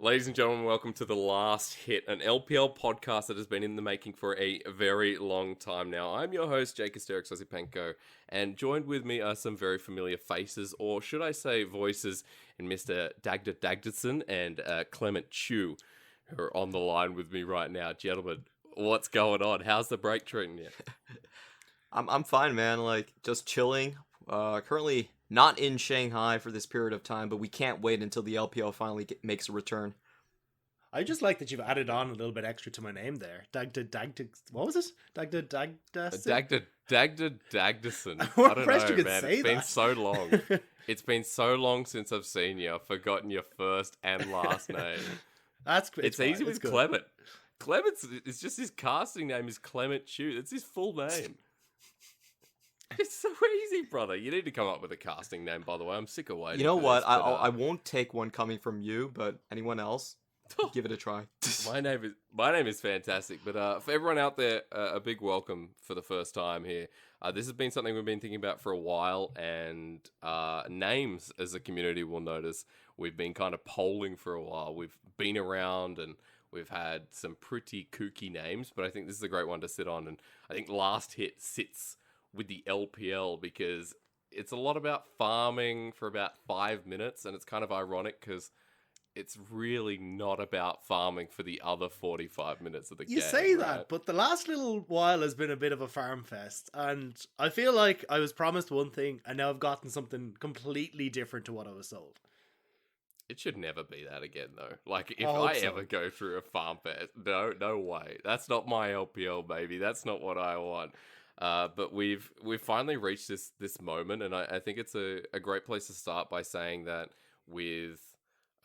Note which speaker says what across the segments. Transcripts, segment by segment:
Speaker 1: Ladies and gentlemen, welcome to The Last Hit, an LPL podcast that has been in the making for a very long time now. I'm your host, Jake Hysterics, and joined with me are some very familiar faces, or should I say voices, in Mr. Dagda Dagdason and Clement Chu, who are on the line with me right now. Gentlemen, what's going on? How's the break treating you?
Speaker 2: I'm fine, man. Like, just chilling. Currently not in Shanghai for this period of time, but we can't wait until the LPL finally makes a return.
Speaker 3: I just like that you've added on a little bit extra to my name there. Dagda. What was it? Dagda Dagda.
Speaker 1: Dagda Dagdason.
Speaker 3: More
Speaker 1: I don't
Speaker 3: impressed
Speaker 1: know,
Speaker 3: you could
Speaker 1: man.
Speaker 3: say
Speaker 1: It's been
Speaker 3: that.
Speaker 1: so long. It's been so long since I've seen you. I've forgotten your first and last name. It's
Speaker 3: fine.
Speaker 1: easy with
Speaker 3: good.
Speaker 1: Clement. Clement's it's just his casting name is Clement Chu. That's his full name. It's so easy, brother. You need to come up with a casting name, by the way. I'm sick of waiting.
Speaker 2: You know
Speaker 1: for
Speaker 2: what?
Speaker 1: this, but,
Speaker 2: I won't take one coming from you, but anyone else, give it a try.
Speaker 1: My name is fantastic, but for everyone out there, a big welcome for the first time here. This has been something we've been thinking about for a while, and names, as a community will notice, we've been kind of polling for a while. We've been around and we've had some pretty kooky names, but I think this is a great one to sit on, and I think Last Hit sits with the LPL because it's a lot about farming for about 5 minutes, and it's kind of ironic because it's really not about farming for the other 45 minutes of the game.
Speaker 3: You say
Speaker 1: right?
Speaker 3: that, but the last little while has been a bit of a farm fest, and I feel like I was promised one thing, and now I've gotten something completely different to what I was sold.
Speaker 1: It should never be that again, though. Like, if
Speaker 3: I hope
Speaker 1: I
Speaker 3: so.
Speaker 1: ever go through a farm fest, no way. That's not my LPL, baby. That's not what I want. But we've finally reached this moment, and I think it's a great place to start by saying that with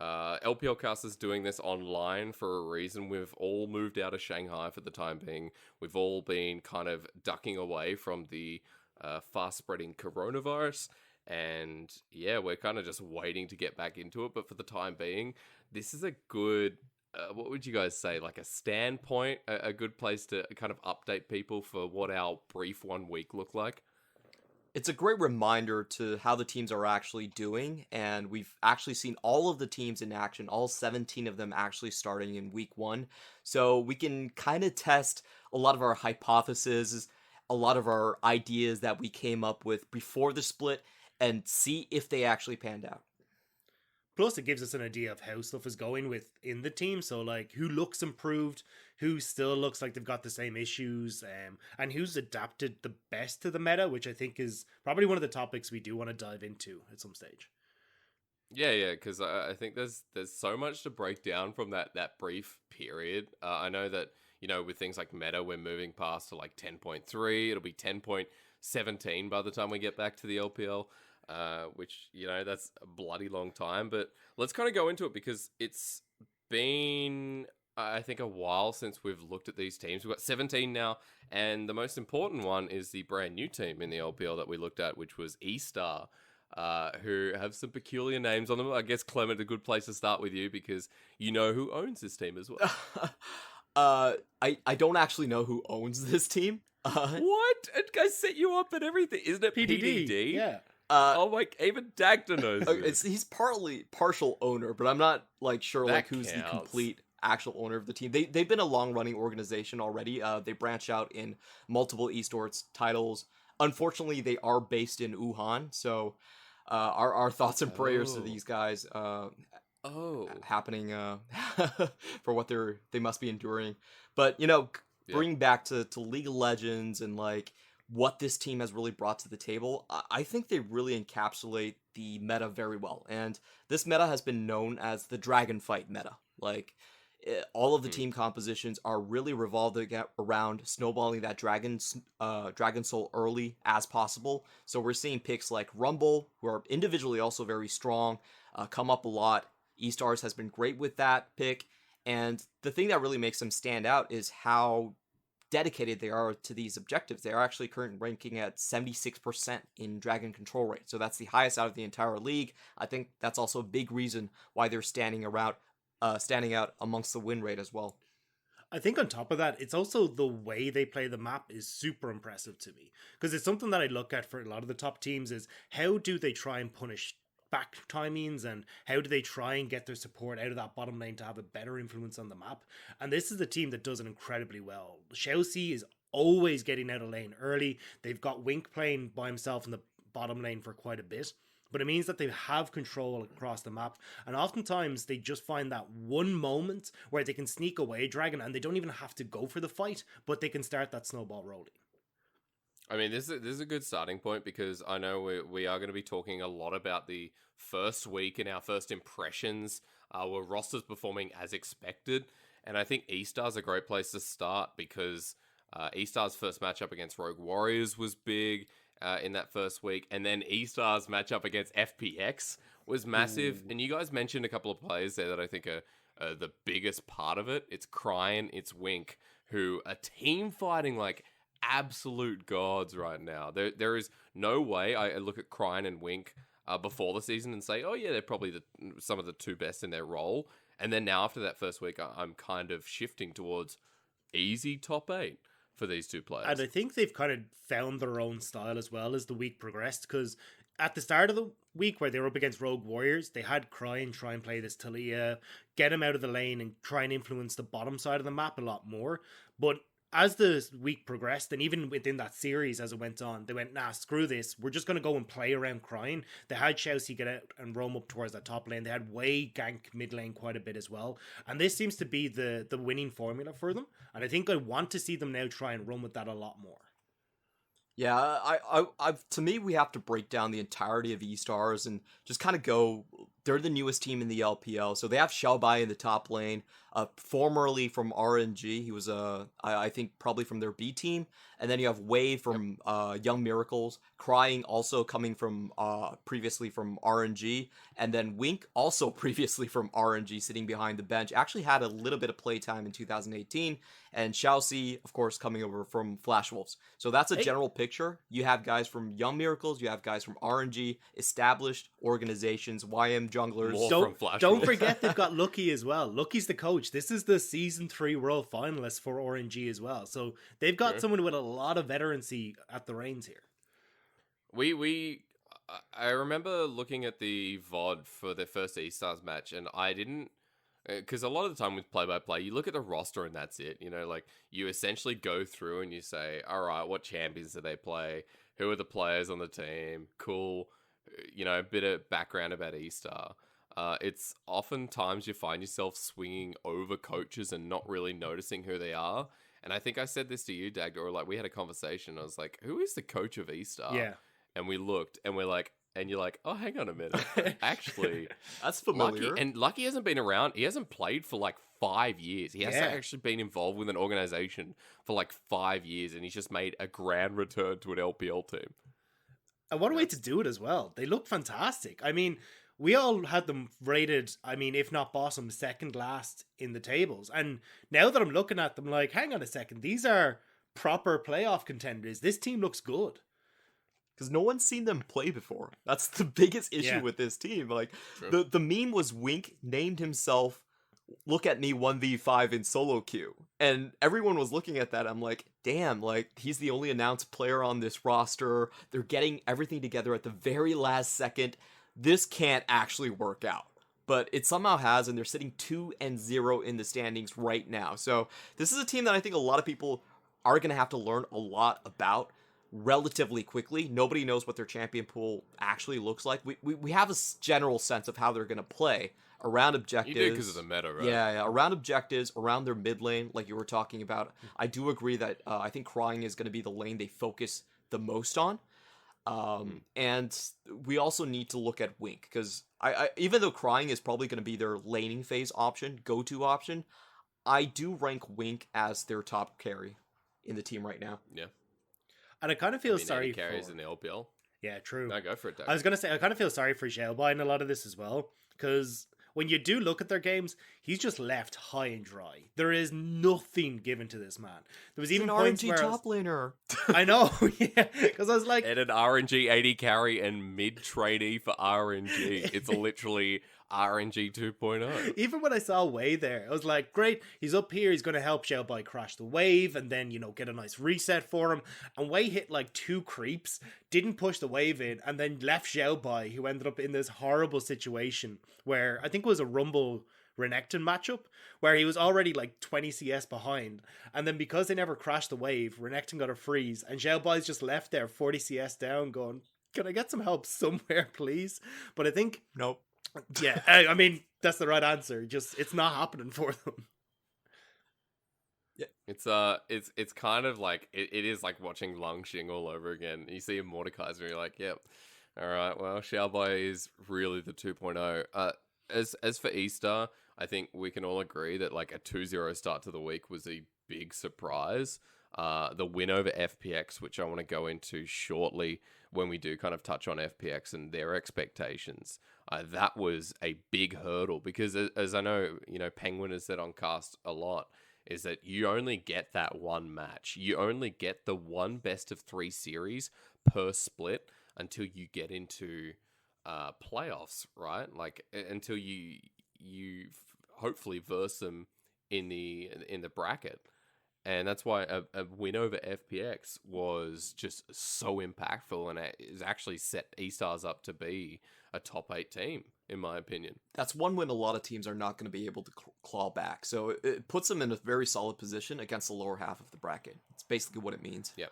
Speaker 1: LPL casters doing this online for a reason, we've all moved out of Shanghai for the time being. We've all been kind of ducking away from the fast-spreading coronavirus, and yeah, we're kind of just waiting to get back into it. But for the time being, this is a good... what would you guys say? Like a standpoint, a good place to kind of update people for what our brief 1 week looked like?
Speaker 2: It's a great reminder to how the teams are actually doing, and we've actually seen all of the teams in action, all 17 of them actually starting in week 1. So we can kind of test a lot of our hypotheses, a lot of our ideas that we came up with before the split, and see if they actually panned out.
Speaker 3: Plus, it gives us an idea of how stuff is going within the team. So, like, who looks improved, who still looks like they've got the same issues, and who's adapted the best to the meta, which I think is probably one of the topics we do want to dive into at some stage.
Speaker 1: Yeah, because I think there's so much to break down from that brief period. I know that, with things like meta, we're moving past to like 10.3. It'll be 10.17 by the time we get back to the LPL. Which, that's a bloody long time, but let's kind of go into it because it's been, I think, a while since we've looked at these teams. We've got 17 now, and the most important one is the brand new team in the LPL that we looked at, which was Estars, who have some peculiar names on them. I guess, Clement, a good place to start with you because you know who owns this team as well.
Speaker 2: I don't actually know who owns this team.
Speaker 1: What? I set you up and everything. Isn't it PDD?
Speaker 3: Yeah.
Speaker 1: Even Dagda knows this.
Speaker 2: He's partial owner, but I'm not sure
Speaker 1: That
Speaker 2: who's the
Speaker 1: counts.
Speaker 2: complete actual owner of the team. They've been a long running organization already. They branch out in multiple esports titles. Unfortunately, they are based in Wuhan, so our thoughts and prayers to these guys happening for what they must be enduring. But bring back to League of Legends and what this team has really brought to the table, I think they really encapsulate the meta very well. And this meta has been known as the Dragon Fight meta. All of the team compositions are really revolved around snowballing that Dragon Soul early as possible. So we're seeing picks like Rumble, who are individually also very strong, come up a lot. Estars has been great with that pick. And the thing that really makes them stand out is how dedicated they are to these objectives. They are actually currently ranking at 76% in Dragon control rate. So that's the highest out of the entire league. I think that's also a big reason why they're standing out amongst the win rate as well.
Speaker 3: I think on top of that, it's also the way they play the map is super impressive to me. Because it's something that I look at for a lot of the top teams is how do they try and punish back timings, and how do they try and get their support out of that bottom lane to have a better influence on the map. And this is a team that does it incredibly well. Chelsea is always getting out of lane early. They've got Wink playing by himself in the bottom lane for quite a bit, but it means that they have control across the map, and oftentimes they just find that one moment where they can sneak away Dragon, and they don't even have to go for the fight, but they can start that snowball rolling.
Speaker 1: I mean, this is a good starting point, because I know we are going to be talking a lot about the first week and our first impressions. Were rosters performing as expected? And I think Estars is a great place to start, because Estars' first matchup against Rogue Warriors was big in that first week, and then Estars' matchup against FPX was massive. And you guys mentioned a couple of players there that I think are the biggest part of it. It's Cryin, it's Wink, who are team fighting like absolute gods right now. There is no way I look at Cryin and Wink before the season and say, oh yeah, they're probably some of the two best in their role. And then now after that first week, I'm kind of shifting towards easy top 8 for these two players.
Speaker 3: And I think they've kind of found their own style as well as the week progressed, because at the start of the week where they were up against Rogue Warriors, they had Cryin try and play this Talia, get him out of the lane and try and influence the bottom side of the map a lot more. But as the week progressed, and even within that series as it went on, they went, nah, screw this. We're just going to go and play around Cryin. They had Chelsea get out and roam up towards that top lane. They had Wei gank mid lane quite a bit as well. And this seems to be the winning formula for them. And I think I want to see them now try and run with that a lot more.
Speaker 2: Yeah, I to me, we have to break down the entirety of Estars and just kind of go. They're the newest team in the LPL, so they have Xiaobai in the top lane, formerly from RNG. He was I think probably from their B team, and then you have Wei from Young Miracles, Crying also coming from previously from RNG, and then Wink also previously from RNG, sitting behind the bench. Actually had a little bit of playtime in 2018, and Xiaoxi, of course, coming over from Flash Wolves. So that's a general picture. You have guys from Young Miracles, you have guys from RNG, established organizations, YM junglers.
Speaker 3: Don't forget they've got Lucky as well. Lucky's the coach. This is the Season 3 World Finalist for RNG as well. So they've got someone with a lot of veterancy at the reins here.
Speaker 1: I remember looking at the VOD for their first Estars match, and I didn't, because a lot of the time with play-by-play, you look at the roster and that's it. You know, like, you essentially go through and you say, all right, what champions do they play? Who are the players on the team? Cool. You know, a bit of background about Estar. It's oftentimes you find yourself swinging over coaches and not really noticing who they are. And I think I said this to you, Dagda, or like we had a conversation. I was like, who is the coach of Estar?
Speaker 3: Yeah.
Speaker 1: And we looked and we're like, and you're like, oh, hang on a minute. Actually,
Speaker 2: that's familiar.
Speaker 1: Lucky hasn't been around. He hasn't played for like 5 years. He hasn't actually been involved with an organization for like 5 years. And he's just made a grand return to an LPL team.
Speaker 3: And what a way to do it as well. They look fantastic. I mean, we all had them rated, if not bottom, second last in the tables. And now that I'm looking at them, like, hang on a second, these are proper playoff contenders. This team looks good.
Speaker 2: Because no one's seen them play before. That's the biggest issue with this team. Like, the meme was Wink named himself, look at me 1v5 in solo queue. And everyone was looking at that. I'm like, damn, like, he's the only announced player on this roster. They're getting everything together at the very last second. This can't actually work out. But it somehow has, and they're sitting 2-0 in the standings right now. So this is a team that I think a lot of people are going to have to learn a lot about relatively quickly. Nobody knows what their champion pool actually looks like. We have a general sense of how they're going to play around objectives.
Speaker 1: You do because of the meta, right?
Speaker 2: Yeah, around objectives, around their mid lane, like you were talking about. I do agree that I think Crying is going to be the lane they focus the most on. And we also need to look at Wink, because I even though Crying is probably going to be their laning phase option, go-to option, I do rank Wink as their top carry in the team right now.
Speaker 1: Yeah.
Speaker 3: And I kind of feel sorry
Speaker 1: for carries in the LPL.
Speaker 3: Yeah, true.
Speaker 1: No, go for it, Doug.
Speaker 3: I was going to say, I kind of feel sorry for Xiaobai in a lot of this as well, because when you do look at their games, he's just left high and dry. There is nothing given to this man. There was even points
Speaker 2: RNG
Speaker 3: where
Speaker 2: top laner.
Speaker 3: I know, yeah, because I was like,
Speaker 1: and an RNG AD carry and mid trainee for RNG. It's literally RNG 2.0.
Speaker 3: Even when I saw Wei there, I was like, great, he's up here, he's going to help Xiaobai crash the wave, and then, get a nice reset for him. And Wei hit like 2 creeps, didn't push the wave in, and then left Xiaobai, who ended up in this horrible situation where I think it was a Rumble Renekton matchup where he was already like 20 CS behind, and then because they never crashed the wave, Renekton got a freeze, and Xiaobai's just left there 40 CS down going, can I get some help somewhere, please? But I think
Speaker 2: Nope.
Speaker 3: Yeah, I mean, that's the right answer. Just, it's not happening for them.
Speaker 2: Yeah.
Speaker 1: It's kind of like, it is like watching Lung Xing all over again. You see Mordekaiser and you're like, yep. All right, well, Xiaobai is really the 2.0. As for Easter, I think we can all agree that like a 2-0 start to the week was a big surprise. The win over FPX, which I want to go into shortly when we do kind of touch on FPX and their expectations. That was a big hurdle because, as I know, Penguin has said on cast a lot, is that you only get that one match. You only get the one best of 3 series per split until you get into playoffs, right? Like until you hopefully verse them in the bracket. And that's why a win over FPX was just so impactful, and it has actually set Estars up to be a top 8 team, in my opinion.
Speaker 2: That's one win a lot of teams are not going to be able to claw back. So it puts them in a very solid position against the lower half of the bracket. It's basically what it means.
Speaker 1: Yeah.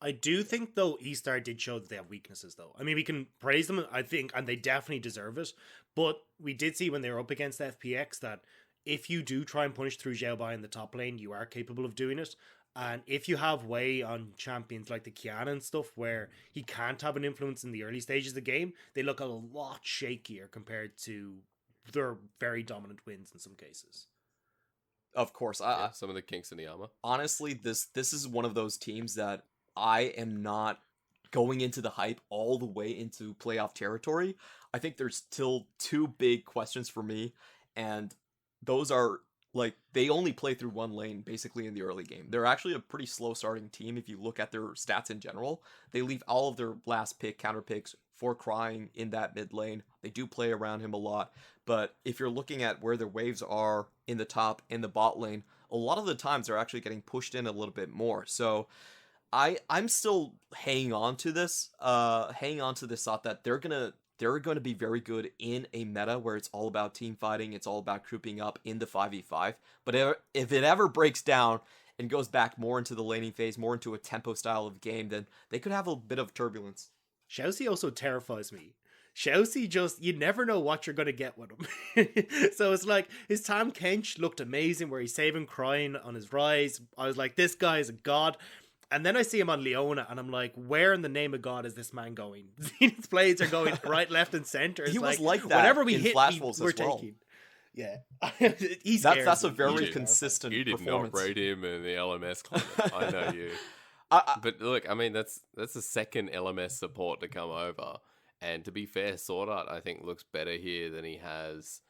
Speaker 3: I do think, though, Estar did show that they have weaknesses, though. I mean, we can praise them, I think, and they definitely deserve it. But we did see when they were up against FPX that if you do try and punish through Xiaobai in the top lane, you are capable of doing it. And if you have Wei on champions like the Kiana and stuff, where he can't have an influence in the early stages of the game, they look a lot shakier compared to their very dominant wins in some cases.
Speaker 2: Of course.
Speaker 1: Some of the kinks in the armor.
Speaker 2: Honestly, this is one of those teams that I am not going into the hype all the way into playoff territory. I think there's still 2 big questions for me, and those are, like, they only play through one lane basically in the early game. They're actually a pretty slow starting team if you look at their stats in general. They leave all of their last pick, counter picks for Crying in that mid lane. They do play around him a lot, but if you're looking at where their waves are in the top and the bot lane, a lot of the times they're actually getting pushed in a little bit more. So I'm still hanging on to this thought that they're going to be very good in a meta where it's all about team fighting, it's all about grouping up in the 5v5. But if it ever breaks down and goes back more into the laning phase, more into a tempo style of game, then they could have a bit of turbulence.
Speaker 3: Xiaoxi also terrifies me. Xiaoxi just, you never know what you're going to get with him. So it's like, his Tam Kench looked amazing where he's saving Crying on his rise. I was like, this guy is a god. And then I see him on Leona, and I'm like, where in the name of God is this man going? Zenith's blades are going right, left, and center.
Speaker 2: He was like that
Speaker 3: whatever we
Speaker 2: in
Speaker 3: hit,
Speaker 2: Flash Wolves
Speaker 3: we're
Speaker 2: as well.
Speaker 3: taking. Yeah.
Speaker 2: That's a very consistent
Speaker 1: You did
Speaker 2: performance.
Speaker 1: not rate him in the LMS comment. I know you. But look, I mean, that's the second LMS support to come over. And to be fair, Sword Art, I think, looks better here than he has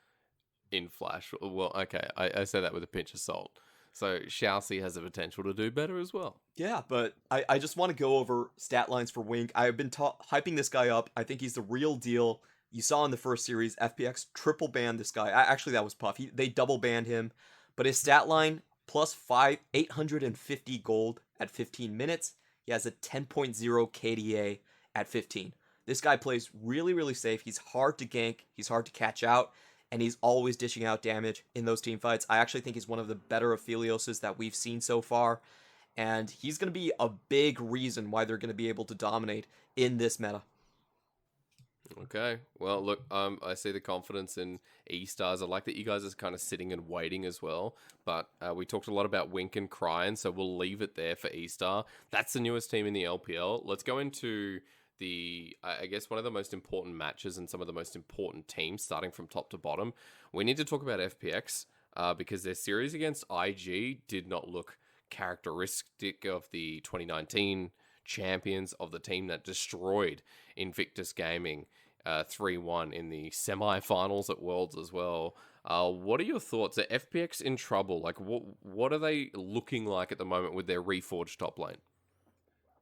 Speaker 1: in Flash. Well, okay, I say that with a pinch of salt. So Xiaoxi has the potential to do better as well.
Speaker 2: Yeah, but I just want to go over stat lines for Wink. I've been hyping this guy up. I think he's the real deal. You saw in the first series, FPX triple banned this guy. Actually, that was Puff. They double banned him. But his stat line, plus 850 gold at 15 minutes. He has a 10.0 KDA at 15. This guy plays really, really safe. He's hard to gank. He's hard to catch out. And he's always dishing out damage in those team fights. I actually think he's one of the better Aphelioses that we've seen so far. And he's going to be a big reason why they're going to be able to dominate in this meta.
Speaker 1: Okay. Well, look, I see the confidence in E-Stars. I like that you guys are kind of sitting and waiting as well. But we talked a lot about Wink and Crying, so we'll leave it there for E-Star. That's the newest team in the LPL. Let's go into I guess one of the most important matches and some of the most important teams, starting from top to bottom. We need to talk about FPX because their series against IG did not look characteristic of the 2019 champions, of the team that destroyed Invictus Gaming 3-1 in the semi-finals at Worlds as well. What are your thoughts? Are FPX in trouble? Like, what are they looking like at the moment with their reforged top lane?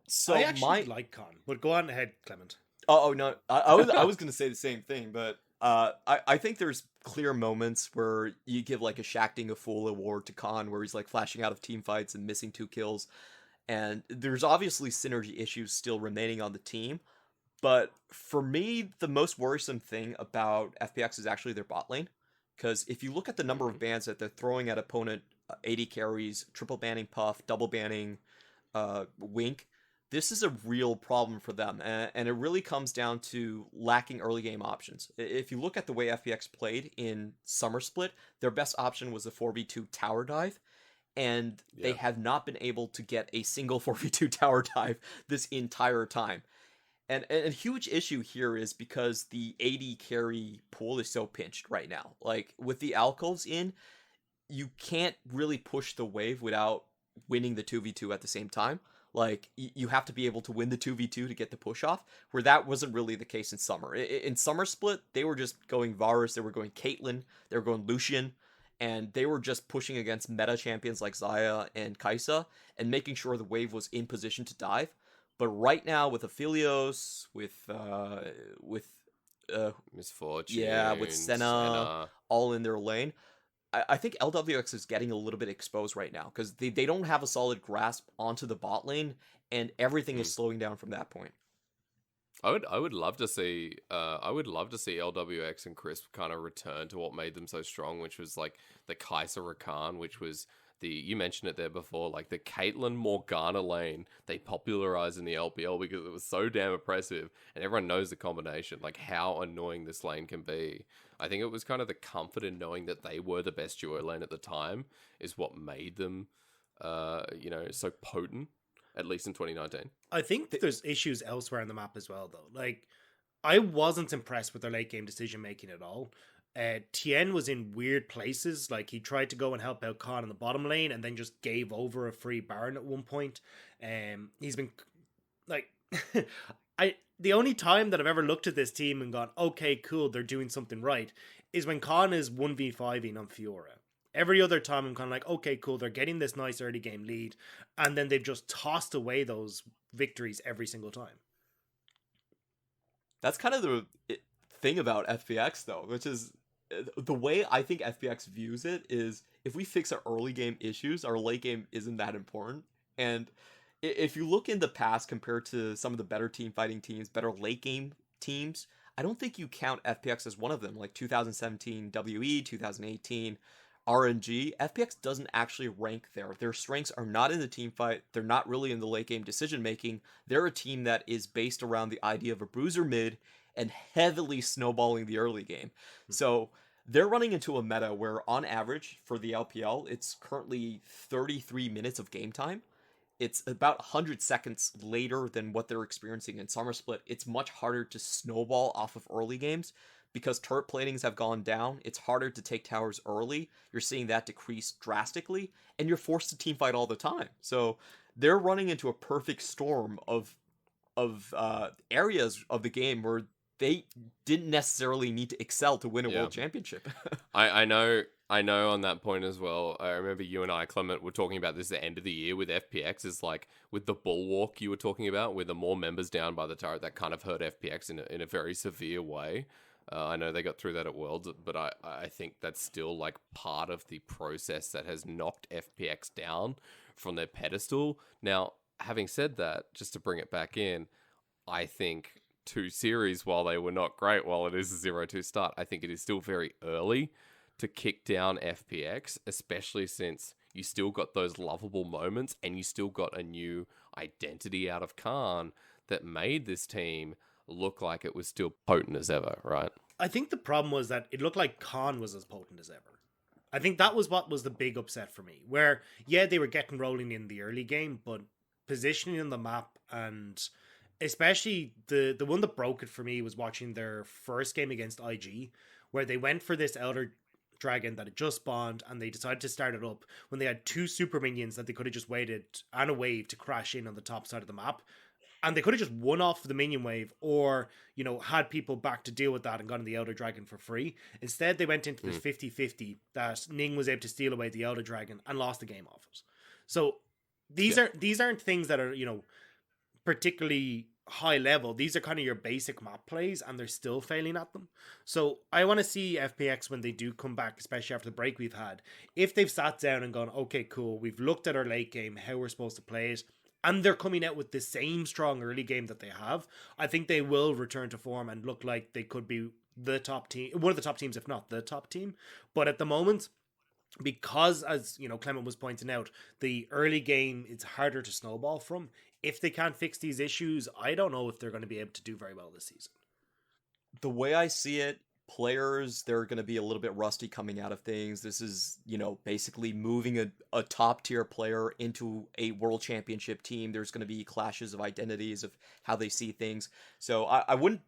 Speaker 2: So
Speaker 3: I actually like Con, but go on ahead, Clement.
Speaker 2: Oh no, I was going to say the same thing, but I think there's clear moments where you give like a Shacking a Fool award to Khan, where he's like flashing out of team fights and missing 2 kills. And there's obviously synergy issues still remaining on the team. But for me, the most worrisome thing about FPX is actually their bot lane. Because if you look at the number of bans that they're throwing at opponent, 80 carries, triple banning Puff, double banning Wink, this is a real problem for them. And it really comes down to lacking early game options. If you look at the way FPX played in Summer Split, their best option was the 4v2 tower dive. And they have not been able to get a single 4v2 tower dive this entire time. And a huge issue here is because the AD carry pool is so pinched right now. Like, with the alcoves in, you can't really push the wave without winning the 2v2 at the same time. Like, you have to be able to win the 2v2 to get the push off, where that wasn't really the case in Summer. In Summer Split, they were just going Varus, they were going Caitlyn, they were going Lucian, and they were just pushing against meta champions like Xayah and Kai'Sa, and making sure the wave was in position to dive. But right now, with Aphelios, with
Speaker 1: Misfortune,
Speaker 2: with Senna, all in their lane, I think LWX is getting a little bit exposed right now, because they don't have a solid grasp onto the bot lane, and everything is slowing down from that point.
Speaker 1: I would love to see LWX and Crisp kind of return to what made them so strong, which was like the Kai'Sa Rakan, which was you mentioned it there before, like the Caitlyn Morgana lane they popularized in the LPL because it was so damn oppressive, and everyone knows the combination, like how annoying this lane can be. I think it was kind of the comfort in knowing that they were the best duo lane at the time is what made them, so potent, at least in 2019.
Speaker 3: I think there's issues elsewhere on the map as well, though. Like, I wasn't impressed with their late game decision making at all. Tien was in weird places. Like, he tried to go and help out Khan in the bottom lane and then just gave over a free Baron at one point. He's been like, the only time that I've ever looked at this team and gone, okay, cool, they're doing something right, is when Khan is 1v5ing on Fiora. Every other time I'm kind of like, okay, cool, they're getting this nice early game lead, and then they've just tossed away those victories every single time.
Speaker 2: That's kind of the thing about FPX, though, which is the way I think FPX views it is, if we fix our early game issues, our late game isn't that important. And if you look in the past compared to some of the better team fighting teams, better late game teams, I don't think you count FPX as one of them. Like 2017 WE, 2018 RNG, FPX doesn't actually rank there. Their strengths are not in the team fight. They're not really in the late game decision making. They're a team that is based around the idea of a bruiser mid and heavily snowballing the early game. So they're running into a meta where, on average, for the LPL, it's currently 33 minutes of game time. It's about 100 seconds later than what they're experiencing in Summer Split. It's much harder to snowball off of early games because turret platings have gone down. It's harder to take towers early. You're seeing that decrease drastically, and you're forced to teamfight all the time. So they're running into a perfect storm of areas of the game where they didn't necessarily need to excel to win a world championship.
Speaker 1: I know on that point as well. I remember you and I, Clement, were talking about this at the end of the year with FPX, is like with the bulwark you were talking about, with the more members down by the turret, that kind of hurt FPX in a very severe way. I know they got through that at Worlds, but I think that's still like part of the process that has knocked FPX down from their pedestal. Now, having said that, just to bring it back in, I think 2 series, while they were not great, while it is a 0-2 start, I think it is still very early to kick down FPX, especially since you still got those lovable moments and you still got a new identity out of Khan that made this team look like it was still potent as ever, right?
Speaker 3: I think the problem was that it looked like Khan was as potent as ever. I think that was what was the big upset for me, where, yeah, they were getting rolling in the early game, but positioning on the map, and especially the one that broke it for me was watching their first game against IG, where they went for this Elder Dragon that had just spawned, and they decided to start it up when they had 2 super minions that they could have just waited and a wave to crash in on the top side of the map. And they could have just won off the minion wave, or, had people back to deal with that and gotten the Elder Dragon for free. Instead, they went into this 50-50 that Ning was able to steal away the Elder Dragon and lost the game off it. So these aren't things that are, particularly high level. These are kind of your basic map plays, and they're still failing at them. So I want to see FPX when they do come back, especially after the break we've had, if they've sat down and gone, okay, cool, we've looked at our late game, how we're supposed to play it, and they're coming out with the same strong early game that they have, I think they will return to form and look like they could be the top team, one of the top teams, if not the top team. But at the moment, because, as you know, Clement was pointing out, the early game it's harder to snowball from. If they can't fix these issues, I don't know if they're going to be able to do very well this season.
Speaker 2: The way I see it, players, they're going to be a little bit rusty coming out of things. This is, basically moving a top tier player into a world championship team. There's going to be clashes of identities of how they see things. So I wouldn't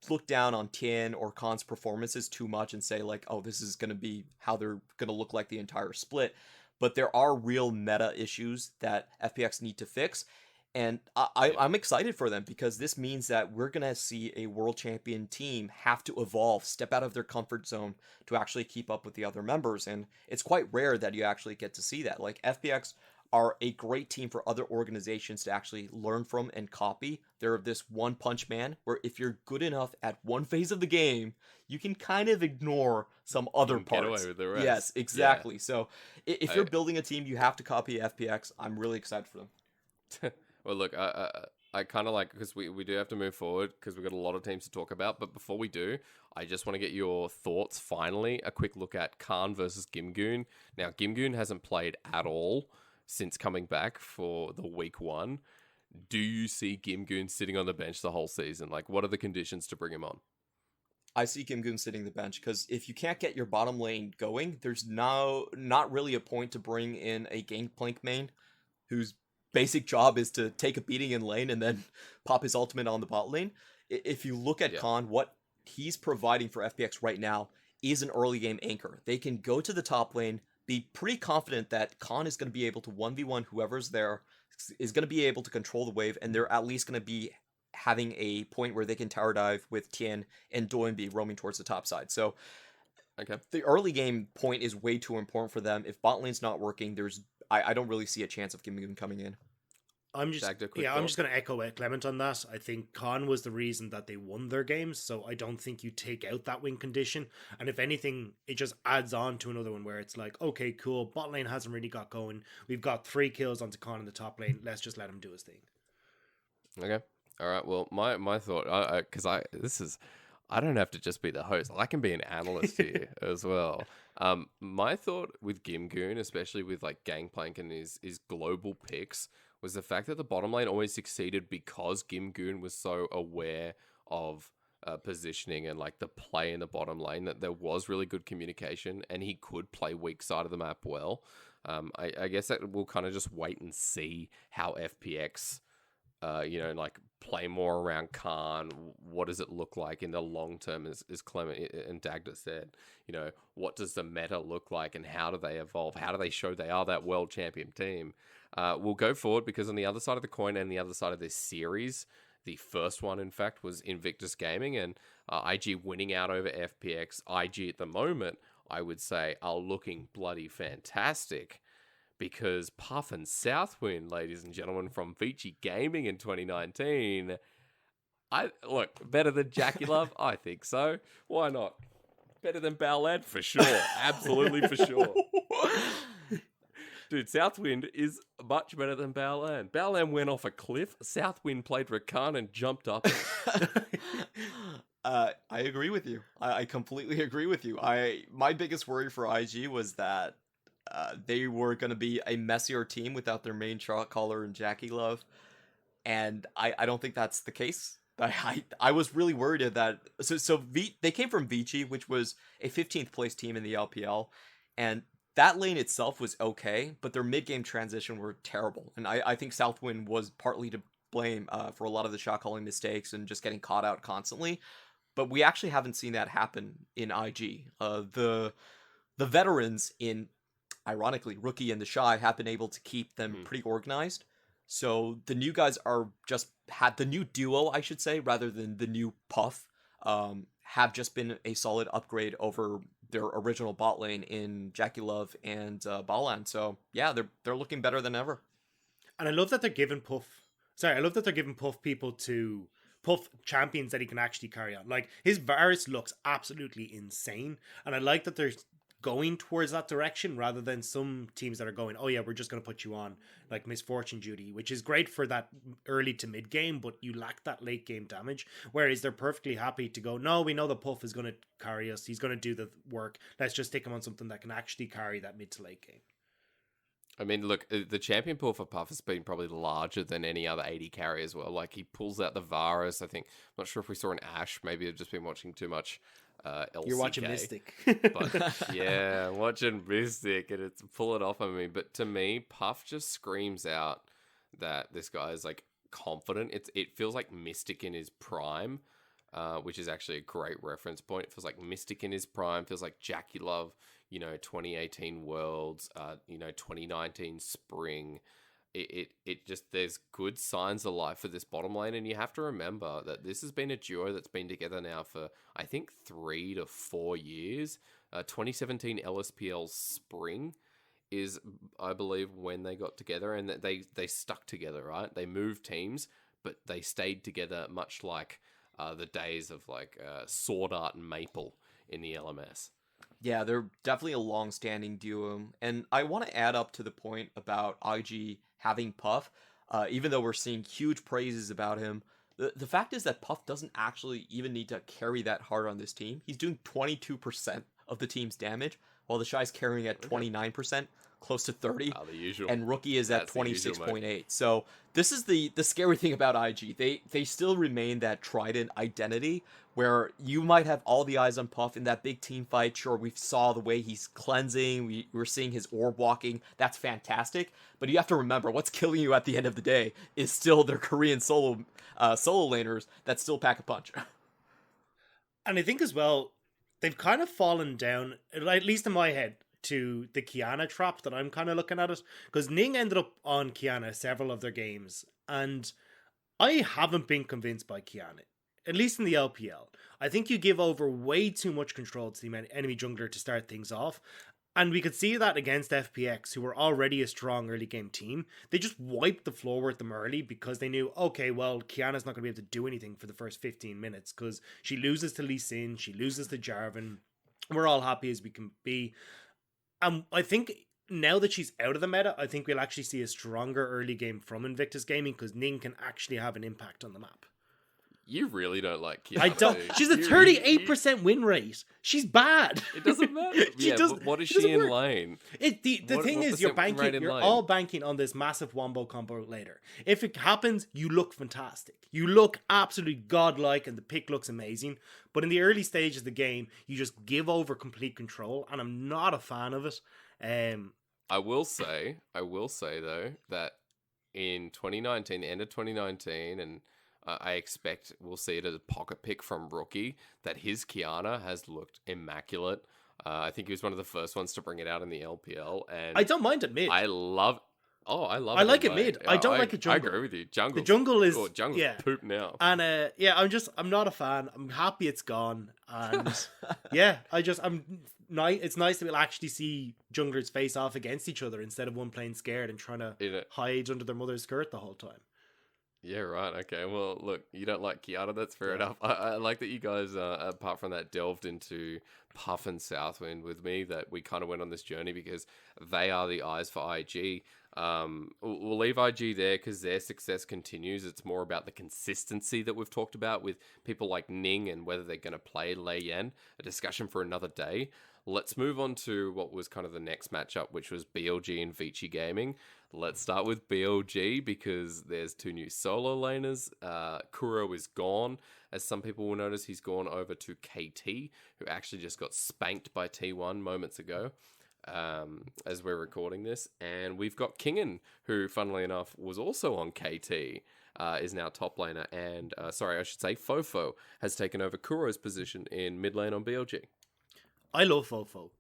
Speaker 2: look down on Tien or Khan's performances too much and say like, oh, this is going to be how they're going to look like the entire split. But there are real meta issues that FPX need to fix. And I'm excited for them because this means that we're going to see a world champion team have to evolve, step out of their comfort zone to actually keep up with the other members. And it's quite rare that you actually get to see that. Like FPX are a great team for other organizations to actually learn from and copy. They're this one punch man where if you're good enough at one phase of the game, you can kind of ignore some other parts.
Speaker 1: Get away with the rest.
Speaker 2: Yes, exactly. Yeah. So if you're building a team, you have to copy FPX. I'm really excited for them.
Speaker 1: Well, look, I kind of like, because we do have to move forward because we've got a lot of teams to talk about. But before we do, I just want to get your thoughts. Finally, a quick look at Khan versus Gimgoon. Now, Gimgoon hasn't played at all since coming back for the week 1. Do you see Gimgoon sitting on the bench the whole season? Like, what are the conditions to bring him on?
Speaker 2: I see Gimgoon sitting the bench because if you can't get your bottom lane going, there's not really a point to bring in a Gangplank main who's basic job is to take a beating in lane and then pop his ultimate on the bot lane. If you look at Khan, what he's providing for FPX right now is an early game anchor. They can go to the top lane, be pretty confident that Khan is going to be able to 1v1 whoever's there, is going to be able to control the wave, and they're at least going to be having a point where they can tower dive with Tien and Doinby roaming towards the top side. So the early game point is way too important for them. If bot lane's not working, I don't really see a chance of Gimgoon coming in.
Speaker 3: I'm just going to echo Clement on that. I think Khan was the reason that they won their games, so I don't think you take out that win condition. And if anything, it just adds on to another one where it's like, okay, cool, bot lane hasn't really got going. We've got 3 kills onto Khan in the top lane. Let's just let him do his thing.
Speaker 1: Okay. All right. Well, my thought, because I don't have to just be the host. I can be an analyst here as well. My thought with Gimgoon, especially with like Gangplank and his global picks, was the fact that the bottom lane always succeeded because Gimgoon was so aware of positioning and like the play in the bottom lane, that there was really good communication and he could play weak side of the map well. I guess that we'll kind of just wait and see how FPX like play more around Khan. What does it look like in the long term, as Clement and Dagda said? What does the meta look like and how do they evolve? How do they show they are that world champion team? We'll go forward because on the other side of the coin and the other side of this series, the first one, in fact, was Invictus Gaming and IG winning out over FPX. IG at the moment, I would say, are looking bloody fantastic. Because Puff and Southwind, ladies and gentlemen, from Vici Gaming in 2019, look, better than Jackie Love? I think so. Why not? Better than Bowland? For sure. Absolutely for sure. Dude, Southwind is much better than Bowland. Bowland went off a cliff. Southwind played Rakan and jumped up.
Speaker 2: I agree with you. I completely agree with you. My biggest worry for IG was that they were going to be a messier team without their main shot caller and Jackie Love. And I don't think that's the case. I was really worried at that. So they came from Vici, which was a 15th place team in the LPL. And that lane itself was okay, but their mid-game transition were terrible. And I think Southwind was partly to blame for a lot of the shot calling mistakes and just getting caught out constantly. But we actually haven't seen that happen in IG. The veterans in, ironically, Rookie and the Shy have been able to keep them pretty organized. So the new guys are just had the new duo, I should say, rather than the new Puff, have just been a solid upgrade over their original bot lane in Jackie Love and Balan. So yeah, they're looking better than ever.
Speaker 3: And I love that they're giving Puff Sorry, I love that they're giving Puff champions that he can actually carry on. Like, his Varus looks absolutely insane, and I like that they're going towards that direction rather than some teams that are going, oh yeah, we're just going to put you on like Misfortune Duty, which is great for that early to mid game, but you lack that late game damage. Whereas they're perfectly happy to go, no, we know the Puff is going to carry us. He's going to do the work. Let's just stick him on something that can actually carry that mid to late game.
Speaker 1: I mean, look, the champion pool for Puff has been probably larger than any other 80 carry as well. Like, he pulls out the Varus. I think, I'm not sure if we saw an Ashe. Maybe I've just been watching too much LCK.
Speaker 3: You're watching Mystic.
Speaker 1: But yeah, I'm watching Mystic, and it's pulling off on me. But to me, Puff just screams out that this guy is, like, confident. It feels like Mystic in his prime, which is actually a great reference point. It feels like Mystic in his prime. Feels like Jackie Love, 2018 Worlds, 2019 Spring. It just, there's good signs of life for this bottom lane, and you have to remember that this has been a duo that's been together now for, I think, 3 to 4 years. 2017 LSPL Spring is, I believe, when they got together, and that they stuck together, right? They moved teams, but they stayed together, much like the days of like Sword Art and Maple in the LMS.
Speaker 2: Yeah, they're definitely a long-standing duo, and I want to add up to the point about IG having Puff. Even though we're seeing huge praises about him, the fact is that Puff doesn't actually even need to carry that hard on this team. He's doing 22% of the team's damage, while the Shy's carrying at 29%, close to 30,
Speaker 1: The usual.
Speaker 2: and Rookie is at 26.8. So this is the scary thing about IG. They still remain that Trident identity, where you might have all the eyes on Puff in that big team fight. Sure, we saw the way he's cleansing. We're seeing his orb walking. That's fantastic. But you have to remember, what's killing you at the end of the day is still their Korean solo laners that still pack a punch.
Speaker 3: And I think as well, they've kind of fallen down, at least in my head, to the Qiyana trap that I'm kind of looking at it. Because Ning ended up on Qiyana several of their games, and I haven't been convinced by Qiyana, at least in the LPL. I think you give over way too much control to the enemy jungler to start things off. And we could see that against FPX, who were already a strong early game team. They just wiped the floor with them early because they knew, okay, well, Qiyana's not going to be able to do anything for the first 15 minutes because she loses to Lee Sin, she loses to Jarvan. We're all happy as we can be. I think now that she's out of the meta, I think we'll actually see a stronger early game from Invictus Gaming because Ning can actually have an impact on the map.
Speaker 1: You really don't like Qiyana.
Speaker 3: I don't. She's a 38% win rate. She's bad.
Speaker 1: It doesn't matter. But what is she in lane?
Speaker 3: The thing is, you're all banking on this massive wombo combo later. If it happens, you look fantastic. You look absolutely godlike, and the pick looks amazing. But in the early stages of the game, you just give over complete control, and I'm not a fan of it.
Speaker 1: I will say though that in 2019, the end of 2019, and I expect we'll see it as a pocket pick from Rookie, that his Qiyana has looked immaculate. I think he was one of the first ones to bring it out in the LPL, and
Speaker 3: I don't mind it mid.
Speaker 1: I like it
Speaker 3: mid. I don't like it jungle.
Speaker 1: I agree with you. Jungle.
Speaker 3: The jungle is
Speaker 1: poop now.
Speaker 3: And I'm not a fan. I'm happy it's gone. And it's nice that we'll actually see junglers face off against each other instead of one playing scared and trying to hide under their mother's skirt the whole time.
Speaker 1: Yeah, right. Okay. Well, look, you don't like Qiyana. That's fair enough. I like that you guys, apart from that, delved into Puff and Southwind with me, that we kind of went on this journey because they are the eyes for IG. We'll leave IG there because their success continues. It's more about the consistency that we've talked about with people like Ning and whether they're going to play Lei Yan, a discussion for another day. Let's move on to what was kind of the next matchup, which was BLG and Vici Gaming. Let's start with BLG because there's 2 new solo laners. Kuro is gone. As some people will notice, he's gone over to KT, who actually just got spanked by T1 moments ago, as we're recording this. And we've got Kingen, who, funnily enough, was also on KT, is now top laner. And, FoFo has taken over Kuro's position in mid lane on BLG.
Speaker 3: I love FoFo.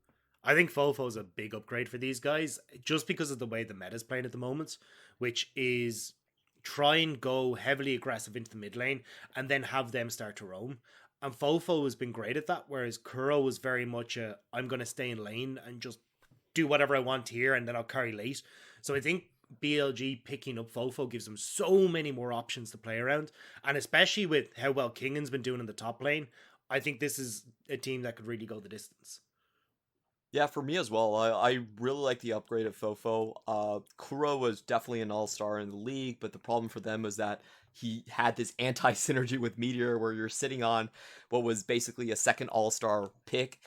Speaker 3: I think FoFo is a big upgrade for these guys just because of the way the meta's playing at the moment, which is try and go heavily aggressive into the mid lane and then have them start to roam. And FoFo has been great at that, whereas Kuro was very much I'm going to stay in lane and just do whatever I want here and then I'll carry late. So I think BLG picking up FoFo gives them so many more options to play around. And especially with how well Kingan's been doing in the top lane, I think this is a team that could really go the distance.
Speaker 2: Yeah, for me as well. I really like the upgrade of FoFo. Kuro was definitely an all-star in the league, but the problem for them was that he had this anti-synergy with Meteor where you're sitting on what was basically a second all-star pick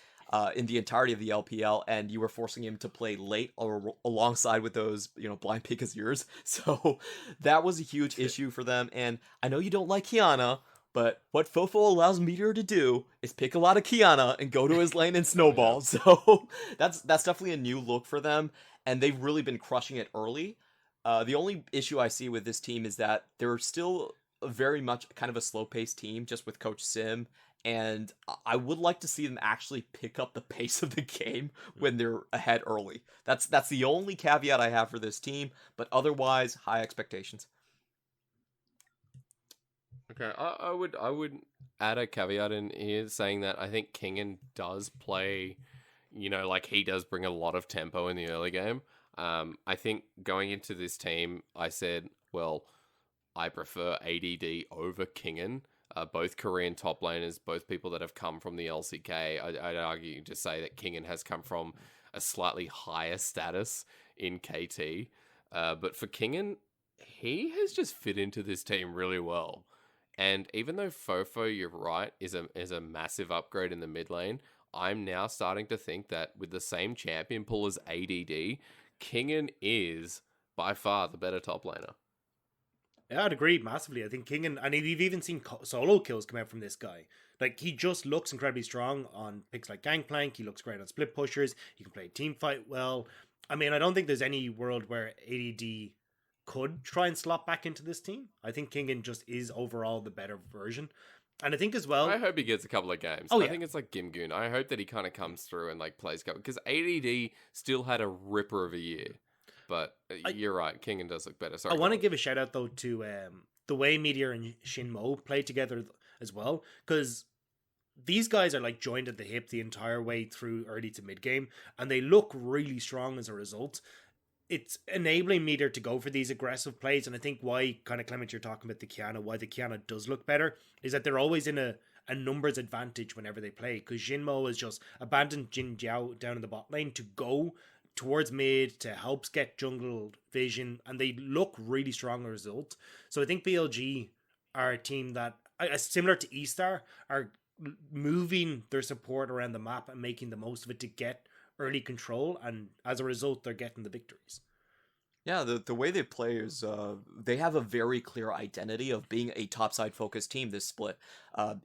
Speaker 2: in the entirety of the LPL, and you were forcing him to play late or alongside with those, blind pick as yours. So that was a huge issue for them, and I know you don't like Kiana, but what FoFo allows Meteor to do is pick a lot of Kiana and go to his lane and snowball. So that's definitely a new look for them, and they've really been crushing it early. The only issue I see with this team is that they're still very much kind of a slow-paced team, just with Coach Sim, and I would like to see them actually pick up the pace of the game when they're ahead early. That's the only caveat I have for this team, but otherwise, high expectations.
Speaker 1: Okay, I would add a caveat in here saying that I think Kingan does play, like he does bring a lot of tempo in the early game. I think going into this team, I said, well, I prefer ADD over Kingan. Both Korean top laners, both people that have come from the LCK. I'd argue to say that Kingan has come from a slightly higher status in KT. But for Kingan, he has just fit into this team really well. And even though FoFo, you're right, is a massive upgrade in the mid lane, I'm now starting to think that with the same champion pool as ADD, Kingan is by far the better top laner.
Speaker 3: Yeah, I'd agree massively. I think Kingan, and we've even seen solo kills come out from this guy. Like, he just looks incredibly strong on picks like Gangplank. He looks great on split pushers. He can play team fight well. I mean, I don't think there's any world where ADD could try and slot back into this team. I think Kingan just is overall the better version. And I think as well,
Speaker 1: I hope he gets a couple of games. I think it's like Gimgoon. I hope that he kind of comes through and like plays couple, because ADD still had a ripper of a year. But you're right, Kingan does look better. Sorry,
Speaker 3: I want to give a shout out though to the way Meteor and Shinmo play together as well, because these guys are like joined at the hip the entire way through early to mid game, and they look really strong as a result. It's enabling Meteor to go for these aggressive plays, and I think why, kind of Clement, you're talking about the Kiana, why the Kiana does look better, is that they're always in a numbers advantage whenever they play, because Jinmo has just abandoned Jin Jiao down in the bot lane to go towards mid to help get jungle vision, and they look really strong as a result. So I think BLG are a team that, similar to Estar, are moving their support around the map and making the most of it to get early control, and as a result they're getting the victories.
Speaker 2: Yeah, the way they play is they have a very clear identity of being a topside focused team this split.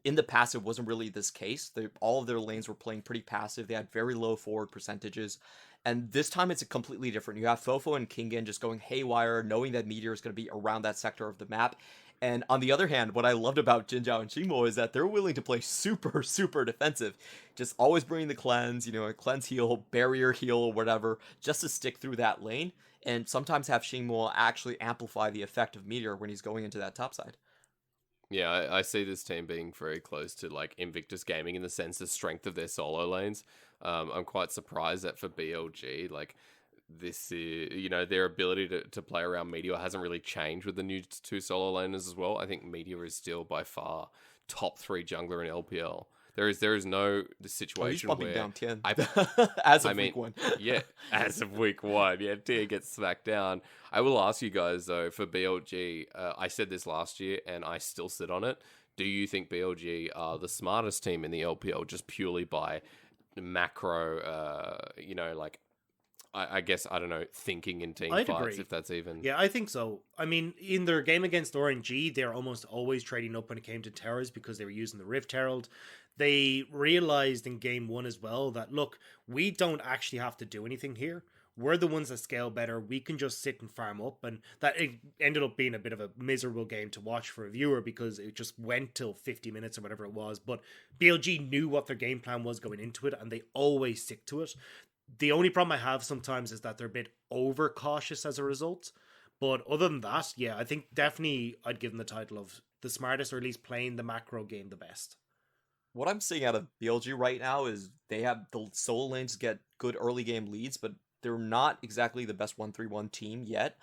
Speaker 2: In the past, it wasn't really this case. All of their lanes were playing pretty passive. They had very low forward percentages. And this time it's completely different. You have FoFo and Kingan just going haywire, knowing that Meteor is going to be around that sector of the map. And on the other hand, what I loved about Jinjiao and Shimo is that they're willing to play super, super defensive. Just always bringing the cleanse, a cleanse heal, barrier heal, whatever, just to stick through that lane. And sometimes have Shimo actually amplify the effect of Meteor when he's going into that top side.
Speaker 1: Yeah, I see this team being very close to like Invictus Gaming in the sense of strength of their solo lanes. I'm quite surprised that for BLG, like, this is, their ability to play around Meteor hasn't really changed with the new two solo laners as well. I think Meteor is still by far top 3 jungler in LPL. There is no situation
Speaker 2: he's bumping
Speaker 1: where
Speaker 2: down 10 as of week 1.
Speaker 1: Yeah, as of week 1, yeah, Tier gets smacked down. I will ask you guys though, for BLG, I said this last year and I still sit on it. Do you think BLG are the smartest team in the LPL just purely by macro, like, I guess, I don't know, thinking in team
Speaker 3: I'd
Speaker 1: fights,
Speaker 3: agree.
Speaker 1: if that's even...
Speaker 3: Yeah, I think so. I mean, in their game against RNG, they're almost always trading up when it came to towers because they were using the Rift Herald. They realized in game 1 as well that, look, we don't actually have to do anything here. We're the ones that scale better. We can just sit and farm up. And that it ended up being a bit of a miserable game to watch for a viewer because it just went till 50 minutes or whatever it was. But BLG knew what their game plan was going into it, and they always stick to it. The only problem I have sometimes is that they're a bit overcautious as a result. But other than that, yeah, I think definitely I'd give them the title of the smartest, or at least playing the macro game the best.
Speaker 2: What I'm seeing out of BLG right now is they have the solo lanes get good early game leads, but they're not exactly the best 1-3-1 team yet.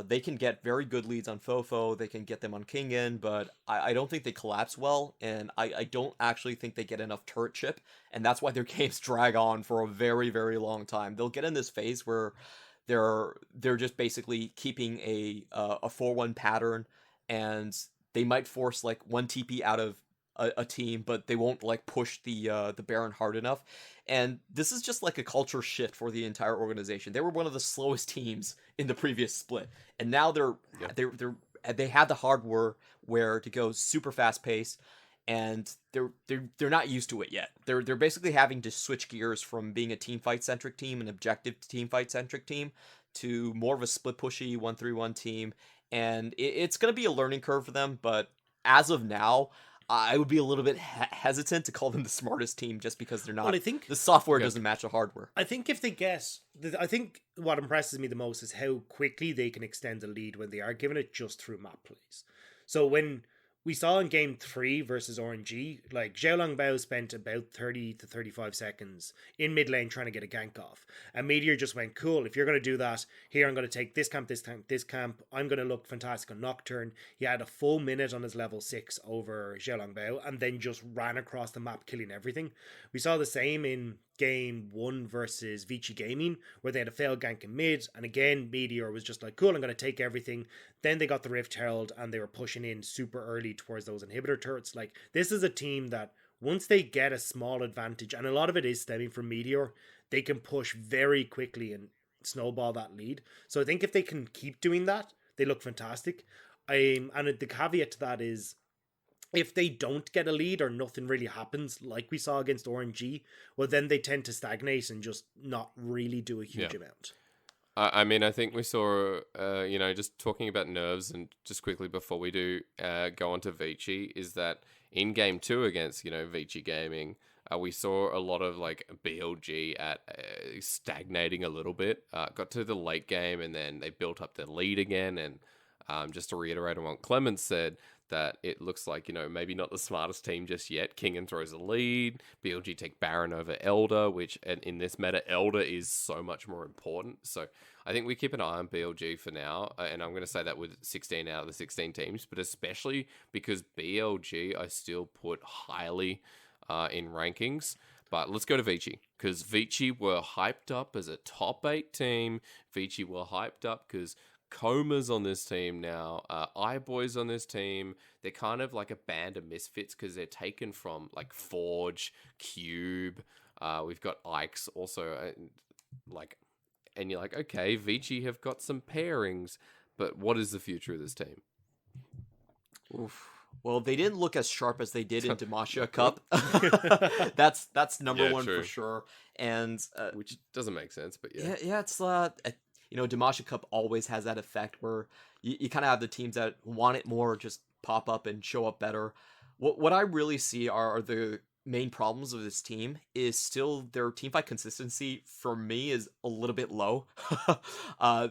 Speaker 2: They can get very good leads on FoFo. They can get them on Kingen, but I don't think they collapse well, and I don't actually think they get enough turret chip, and that's why their games drag on for a very, very long time. They'll get in this phase where they're just basically keeping a 4-1 pattern, and they might force like one TP out of a team, but they won't like push the Baron hard enough. And this is just like a culture shift for the entire organization. They were one of the slowest teams in the previous split, and now they have the hardware where to go super fast pace, and they're not used to it yet. They're basically having to switch gears from being a team fight centric team, an objective team fight centric team, to more of a split pushy 1-3-1 team, and it's going to be a learning curve for them. But as of now, I would be a little bit hesitant to call them the smartest team just because they're not.
Speaker 3: Well, I think
Speaker 2: the software doesn't match the hardware.
Speaker 3: I think if they get, I think what impresses me the most is how quickly they can extend the lead when they are given it just through map plays. So when we saw in game 3 versus RNG, like Xiaolongbao spent about 30 to 35 seconds in mid lane trying to get a gank off. And Meteor just went, cool, if you're going to do that, here I'm going to take this camp, this camp, this camp. I'm going to look fantastic on Nocturne. He had a full minute on his level 6 over Xiaolongbao and then just ran across the map killing everything. We saw the same in game 1 versus Vici Gaming, where they had a failed gank in mid, and again Meteor was just like, cool, I'm going to take everything. Then they got the Rift Herald and they were pushing in super early towards those inhibitor turrets. Like, this is a team that once they get a small advantage, and a lot of it is stemming from Meteor, they can push very quickly and snowball that lead. So I think if they can keep doing that, they look fantastic. And the caveat to that is, if they don't get a lead or nothing really happens, like we saw against RNG, well, then they tend to stagnate and just not really do a huge amount.
Speaker 1: I mean, I think we saw, just talking about nerves, and just quickly before we do go on to Vici, is that in game 2 against, Vici Gaming, we saw a lot of like BLG at stagnating a little bit. Got to the late game and then they built up their lead again. And just to reiterate on what Clement said, that it looks like, maybe not the smartest team just yet. Kingen throws a lead. BLG take Baron over Elder, which in this meta, Elder is so much more important. So I think we keep an eye on BLG for now. And I'm going to say that with 16 out of the 16 teams, but especially because BLG I still put highly in rankings. But let's go to Vici, because Vici were hyped up as a top 8 team. Vici were hyped up because Kkoma's on this team now. iBoy's on this team. They're kind of like a band of misfits because they're taken from like Forge, Cube. We've got Ike's also. And you're like, okay, Vici have got some pairings, but what is the future of this team?
Speaker 2: Oof. Well, they didn't look as sharp as they did in Demacia Cup. that's number one
Speaker 1: true.
Speaker 2: For sure. And
Speaker 1: which doesn't make sense, but yeah.
Speaker 2: Yeah, it's Demacia Cup always has that effect where you kind of have the teams that want it more just pop up and show up better. What I really see are the main problems of this team is still their teamfight consistency, for me, is a little bit low.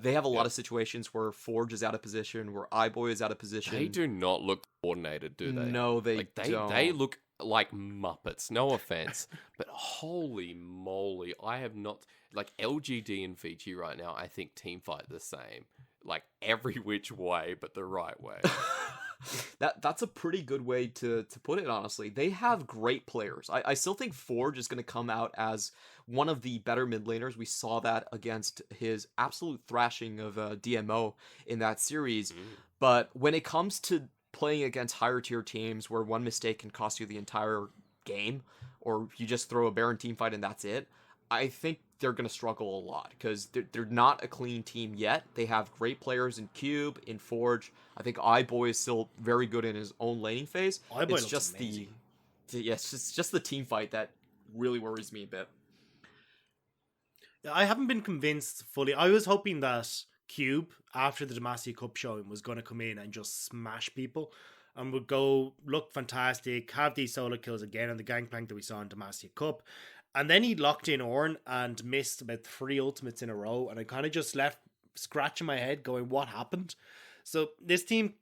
Speaker 2: They have a lot of situations where Forge is out of position, where iBoy is out of position.
Speaker 1: They do not look coordinated, do they?
Speaker 2: No, they don't.
Speaker 1: They look like Muppets, no offense, but holy moly, I have not, like, LGD and Vici right now, I think teamfight the same, like every which way but the right way.
Speaker 2: That's a pretty good way to put it, honestly. They have great players. I still think Forge is going to come out as one of the better mid laners. We saw that against his absolute thrashing of DMO in that series. But when it comes to playing against higher tier teams where one mistake can cost you the entire game, or you just throw a Baron team fight and that's it, I think they're going to struggle a lot because they're not a clean team yet. They have great players in Cube, in Forge. I think iBoy is still very good in his own laning phase.
Speaker 3: iBoy
Speaker 2: it's
Speaker 3: looks
Speaker 2: just
Speaker 3: amazing.
Speaker 2: It's just the team fight that really worries me a bit.
Speaker 3: I haven't been convinced fully. I was hoping that Cube, after the Demacia Cup showing, was going to come in and just smash people and would go look fantastic, have these solo kills again on the gangplank that we saw in Demacia Cup. And then he locked in Ornn and missed about 3 ultimates in a row. And I kind of just left scratching my head going, what happened? So this team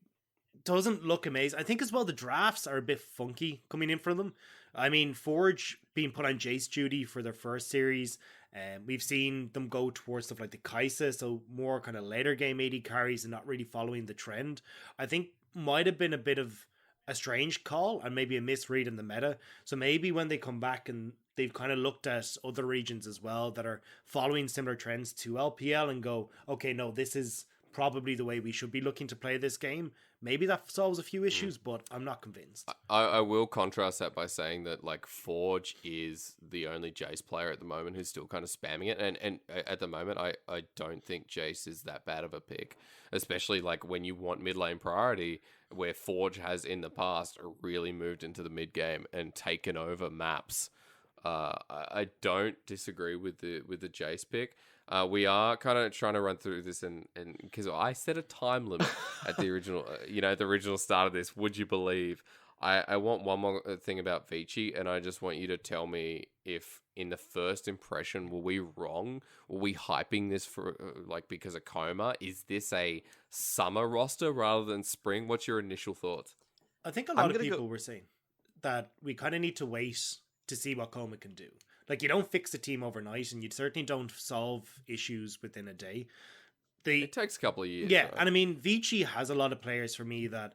Speaker 3: doesn't look amazing. I think as well the drafts are a bit funky coming in from them. I mean, Forge being put on Jace duty for their first series. We've seen them go towards stuff like the Kaisa, so more kind of later game AD carries and not really following the trend. I think might have been a bit of a strange call and maybe a misread in the meta. So maybe when they come back and they've kind of looked at other regions as well that are following similar trends to LPL and go, okay, no, this is probably the way we should be looking to play this game. Maybe that solves a few issues, but I'm not convinced.
Speaker 1: I will contrast that by saying that like Forge is the only Jace player at the moment who's still kind of spamming it, and at the moment I don't think Jace is that bad of a pick, especially like when you want mid lane priority, where Forge has in the past really moved into the mid game and taken over maps. I don't disagree with the Jace pick. We are kind of trying to run through this, and because I set a time limit at the original, at the original start of this. Would you believe? I want one more thing about Vici, and I just want you to tell me if, in the first impression, were we wrong? Were we hyping this for because of Kkoma? Is this a summer roster rather than spring? What's your initial thoughts?
Speaker 3: I think a lot of people were saying that we kind of need to wait to see what Kkoma can do. Like, you don't fix a team overnight, and you certainly don't solve issues within a day.
Speaker 1: It takes a couple of years.
Speaker 3: Yeah,
Speaker 1: right?
Speaker 3: and I mean, Vici has a lot of players for me that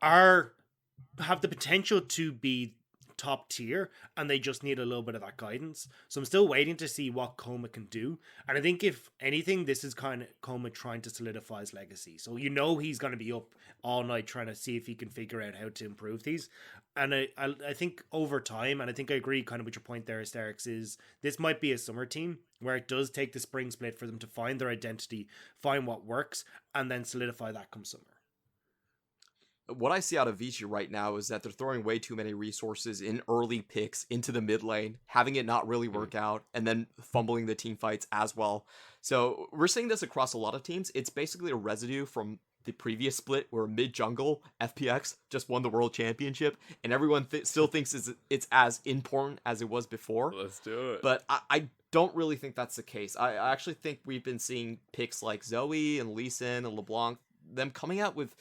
Speaker 3: have the potential to be top tier, and they just need a little bit of that guidance. So I'm still waiting to see what Kkoma can do. And I think if anything, this is kind of Kkoma trying to solidify his legacy. So he's going to be up all night trying to see if he can figure out how to improve these. And I think over time, and I think I agree kind of with your point there, Hysterics, is this might be a summer team where it does take the spring split for them to find their identity, find what works, and then solidify that come summer.
Speaker 2: What I see out of Vici right now is that they're throwing way too many resources in early picks into the mid lane, having it not really work out, and then fumbling the team fights as well. So we're seeing this across a lot of teams. It's basically a residue from the previous split where mid jungle FPX just won the world championship, and everyone still thinks it's as important as it was before.
Speaker 1: Let's do it.
Speaker 2: But I don't really think that's the case. I actually think we've been seeing picks like Zoe and Lee Sin and LeBlanc, them coming out with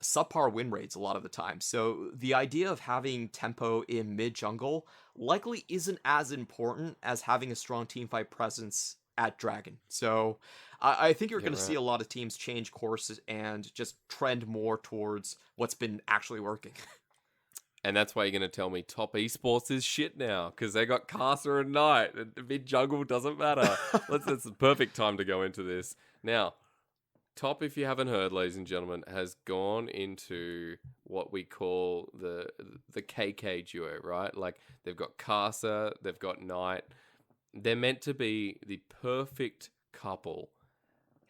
Speaker 2: subpar win rates a lot of the time. So the idea of having tempo in mid jungle likely isn't as important as having a strong teamfight presence at Dragon. So I think you're going to see a lot of teams change courses and just trend more towards what's been actually working.
Speaker 1: And that's why you're going to tell me top esports is shit now, because they got Karsa and Knight. And mid jungle doesn't matter. That's the perfect time to go into this. Now, Top, if you haven't heard, ladies and gentlemen, has gone into what we call the KK duo, right? Like, they've got Karsa, they've got Knight. They're meant to be the perfect couple.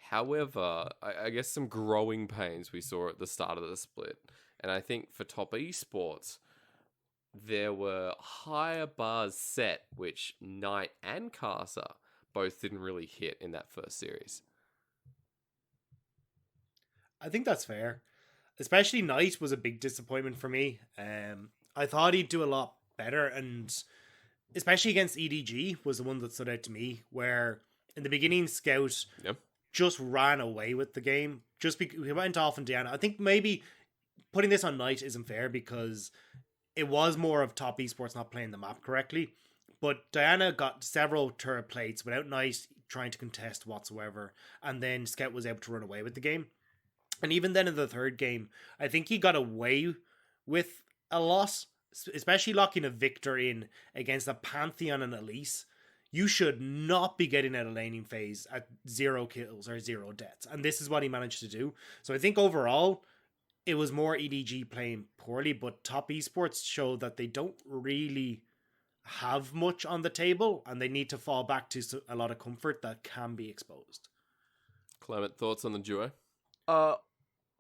Speaker 1: However, I guess some growing pains we saw at the start of the split. And I think for top esports, there were higher bars set, which Knight and Karsa both didn't really hit in that first series.
Speaker 3: I think that's fair. Especially Knight was a big disappointment for me. I thought he'd do a lot better, and especially against EDG was the one that stood out to me, where in the beginning Scout just ran away with the game. He went off on Diana. I think maybe putting this on Knight isn't fair because it was more of top esports not playing the map correctly. But Diana got several turret plates without Knight trying to contest whatsoever, and then Scout was able to run away with the game. And even then in the third game, I think he got away with a loss, especially locking a Victor in against a Pantheon and Elise. You should not be getting out of laning phase at 0 kills or 0 deaths. And this is what he managed to do. So I think overall, it was more EDG playing poorly, but top esports show that they don't really have much on the table, and they need to fall back to a lot of comfort that can be exposed.
Speaker 1: Clement, thoughts on the duo?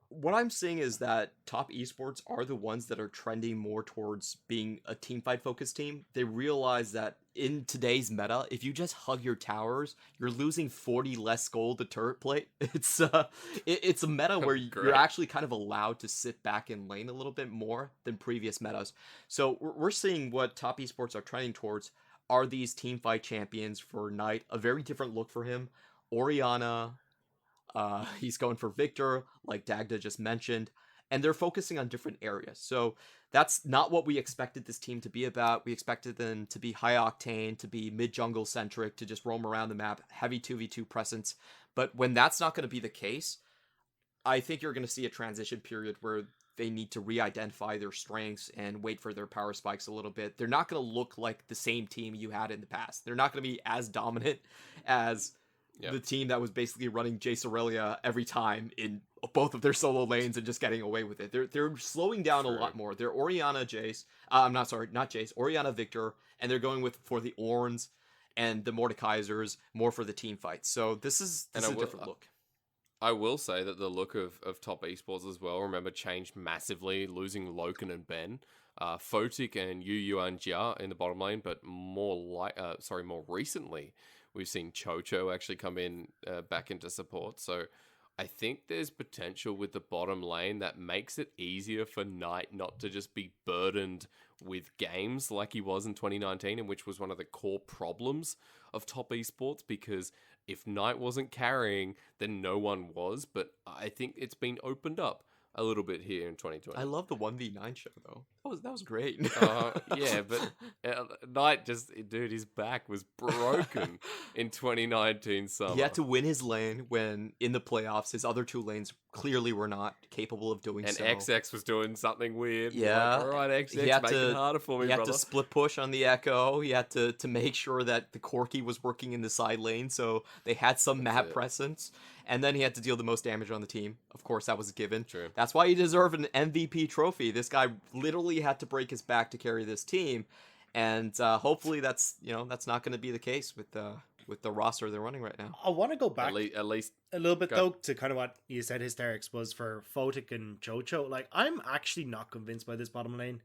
Speaker 2: What I'm seeing is that top esports are the ones that are trending more towards being a teamfight focused team. They realize that in today's meta, if you just hug your towers, you're losing 40 less gold to turret plate. It's a meta where you're actually kind of allowed to sit back in lane a little bit more than previous metas. So we're seeing what top esports are trending towards are these teamfight champions for Knight, a very different look for him. Orianna, he's going for Victor, like Dagda just mentioned. and they're focusing on different areas. So that's not what we expected this team to be about. We expected them to be high octane, to be mid jungle centric, to just roam around the map, heavy 2v2 presence. But when that's not going to be the case, I think you're going to see a transition period where they need to re-identify their strengths and wait for their power spikes a little bit. They're not going to look like the same team you had in the past. They're not going to be as dominant as the team that was basically running Jace Aurelia every time in both of their solo lanes and just getting away with it. They're slowing down a lot more. They're Orianna Jace. I'm not Jace. Orianna Victor, and they're going for the Orns and the Mordekaisers more for the team fights. So this is a different look.
Speaker 1: I will say that the look of top esports as well, remember, changed massively, losing Loken and Ben. Fotic and Yu and Jia in the bottom lane, but more recently, we've seen Chocho actually come in back into support. So I think there's potential with the bottom lane that makes it easier for Knight not to just be burdened with games like he was in 2019, and which was one of the core problems of top esports, because if Knight wasn't carrying, then no one was. But I think it's been opened up a little bit here in 2020.
Speaker 2: I love the 1v9 show, though. That was great.
Speaker 1: Yeah, but Knight his back was broken in 2019 summer.
Speaker 2: He had to win his lane when, in the playoffs, his other two lanes clearly were not capable of doing so.
Speaker 1: And XX was doing something weird.
Speaker 2: Yeah.
Speaker 1: Like, all right, XX, make it harder for me,
Speaker 2: He had
Speaker 1: brother.
Speaker 2: to split push on the Echo. He had to make sure that the Corki was working in the side lane, so they had some map presence. And then he had to deal the most damage on the team. Of course, that was a given.
Speaker 1: True.
Speaker 2: That's why he deserved an MVP trophy. This guy literally had to break his back to carry this team, and hopefully that's not going to be the case with the roster they're running right now.
Speaker 3: I want to go back
Speaker 1: at least
Speaker 3: a little bit though to kind of what you said. Hysterics was for Fotic and Chocho. Like, I'm actually not convinced by this bottom lane.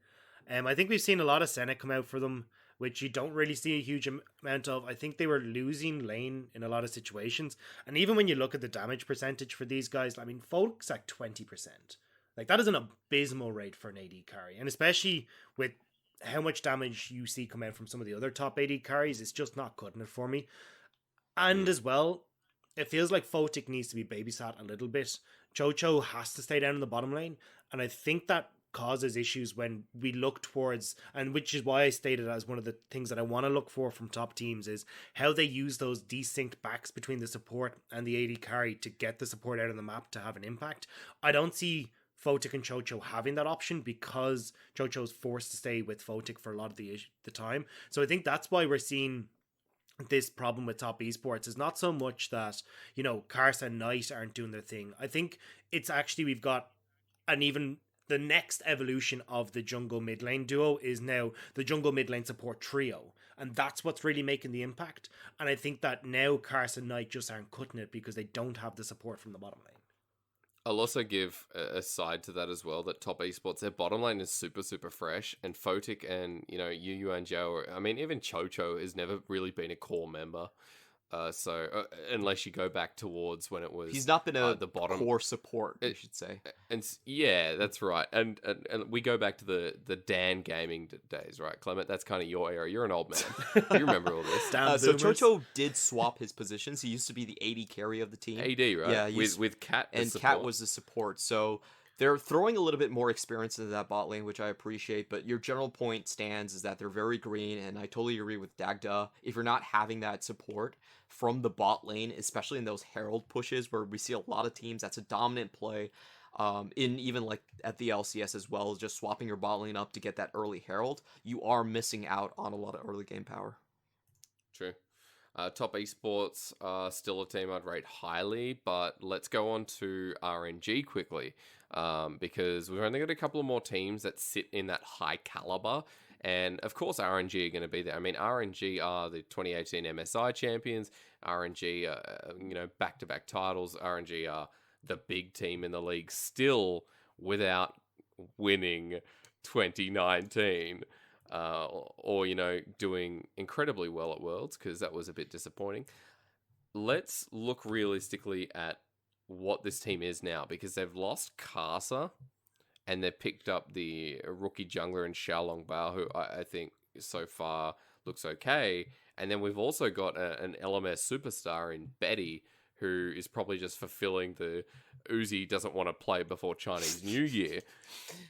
Speaker 3: I think we've seen a lot of Senna come out for them, which you don't really see a huge amount of. I think they were losing lane in a lot of situations. And even when you look at the damage percentage for these guys, I mean, Folk's at 20%. Like, that is an abysmal rate for an AD carry. And especially with how much damage you see come out from some of the other top AD carries, it's just not cutting it for me. And as well, it feels like Fotic needs to be babysat a little bit. Chocho has to stay down in the bottom lane. And I think that causes issues when we look towards, and which is why I stated as one of the things that I want to look for from top teams, is how they use those desync backs between the support and the AD carry to get the support out on the map to have an impact. I don't see Fotic and Chocho having that option because Chocho's forced to stay with Fotic for a lot of the time. So I think that's why we're seeing this problem with top esports. Is not so much that, Karsa and Knight aren't doing their thing. I think it's actually we've got an even the next evolution of the jungle mid lane duo is now the jungle mid lane support trio. And that's what's really making the impact. And I think that now Karsa and Knight just aren't cutting it because they don't have the support from the bottom lane.
Speaker 1: I'll also give a side to that as well, that top esports, their bottom lane is super, super fresh. And Fotic and, Yu and Joe, I mean, even Chocho has never really been a core member. So unless you go back towards when it was,
Speaker 2: he's not been
Speaker 1: the bottom
Speaker 2: core support, you should say.
Speaker 1: And yeah, that's right. And we go back to the Dan gaming days, right, Clement? That's kind of your era. You're an old man. You remember all this.
Speaker 2: So Chocho did swap his positions. He used to be the AD carry of the team.
Speaker 1: AD, right? Yeah, with Cat,
Speaker 2: and Cat was the support. So they're throwing a little bit more experience into that bot lane, which I appreciate, but your general point stands is that they're very green, and I totally agree with Dagda. If you're not having that support from the bot lane, especially in those Herald pushes where we see a lot of teams, that's a dominant play, in even like at the LCS as well, just swapping your bot lane up to get that early Herald, you are missing out on a lot of early game power.
Speaker 1: True. Top esports are still a team I'd rate highly, but let's go on to RNG quickly, because we've only got a couple of more teams that sit in that high caliber, and of course RNG are going to be there. I mean, RNG are the 2018 MSI champions. RNG are, back-to-back titles. RNG are the big team in the league still without winning 2019. Or doing incredibly well at Worlds, because that was a bit disappointing. Let's look realistically at what this team is now, because they've lost Karsa, and they've picked up the rookie jungler in Xiaolongbao, who I think so far looks okay. And then we've also got an LMS superstar in Betty, who is probably just fulfilling Uzi doesn't want to play before Chinese New Year.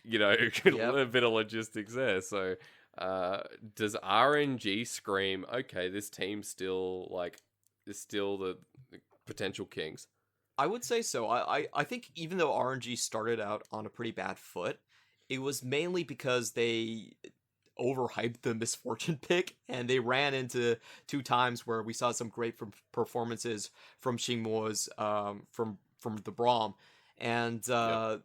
Speaker 2: Yep.
Speaker 1: A bit of logistics there. So, does RNG scream, okay, this team still is still the potential kings?
Speaker 2: I would say so. I think even though RNG started out on a pretty bad foot, it was mainly because they overhyped the Misfortune pick, and they ran into 2 times where we saw some great performances from Xingmo's from the Braum. And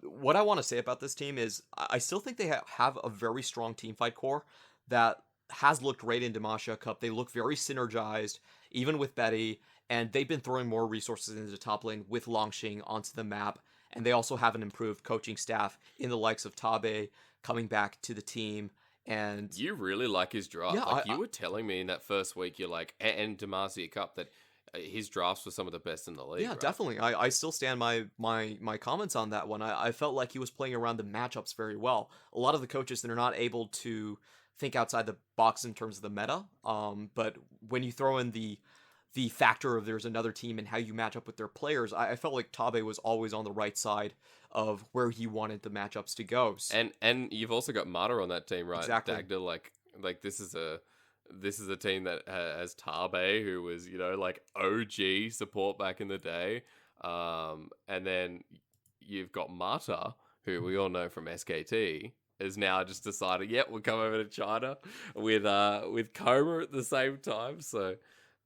Speaker 2: what I want to say about this team is I still think they have a very strong teamfight core that has looked great in Demacia Cup. They look very synergized, even with Betty, and they've been throwing more resources into the top lane with Longxing onto the map. And they also have an improved coaching staff in the likes of Touble coming back to the team. And
Speaker 1: you really like his draft.
Speaker 2: Yeah,
Speaker 1: you were telling me in that first week, you're like, and Demacia Cup, that his drafts were some of the best in the league.
Speaker 2: Yeah,
Speaker 1: right?
Speaker 2: definitely. I still stand my comments on that one. I felt like he was playing around the matchups very well. A lot of the coaches that are not able to think outside the box in terms of the meta. But when you throw in the factor of there's another team and how you match up with their players, I felt like Touble was always on the right side of where he wanted the matchups to go.
Speaker 1: And you've also got Mata on that team, right?
Speaker 2: Exactly.
Speaker 1: Dagda, like this is a team that has Touble, who was OG support back in the day, and then you've got Mata, who we all know from SKT, is now just decided, we'll come over to China with Kkoma at the same time. So,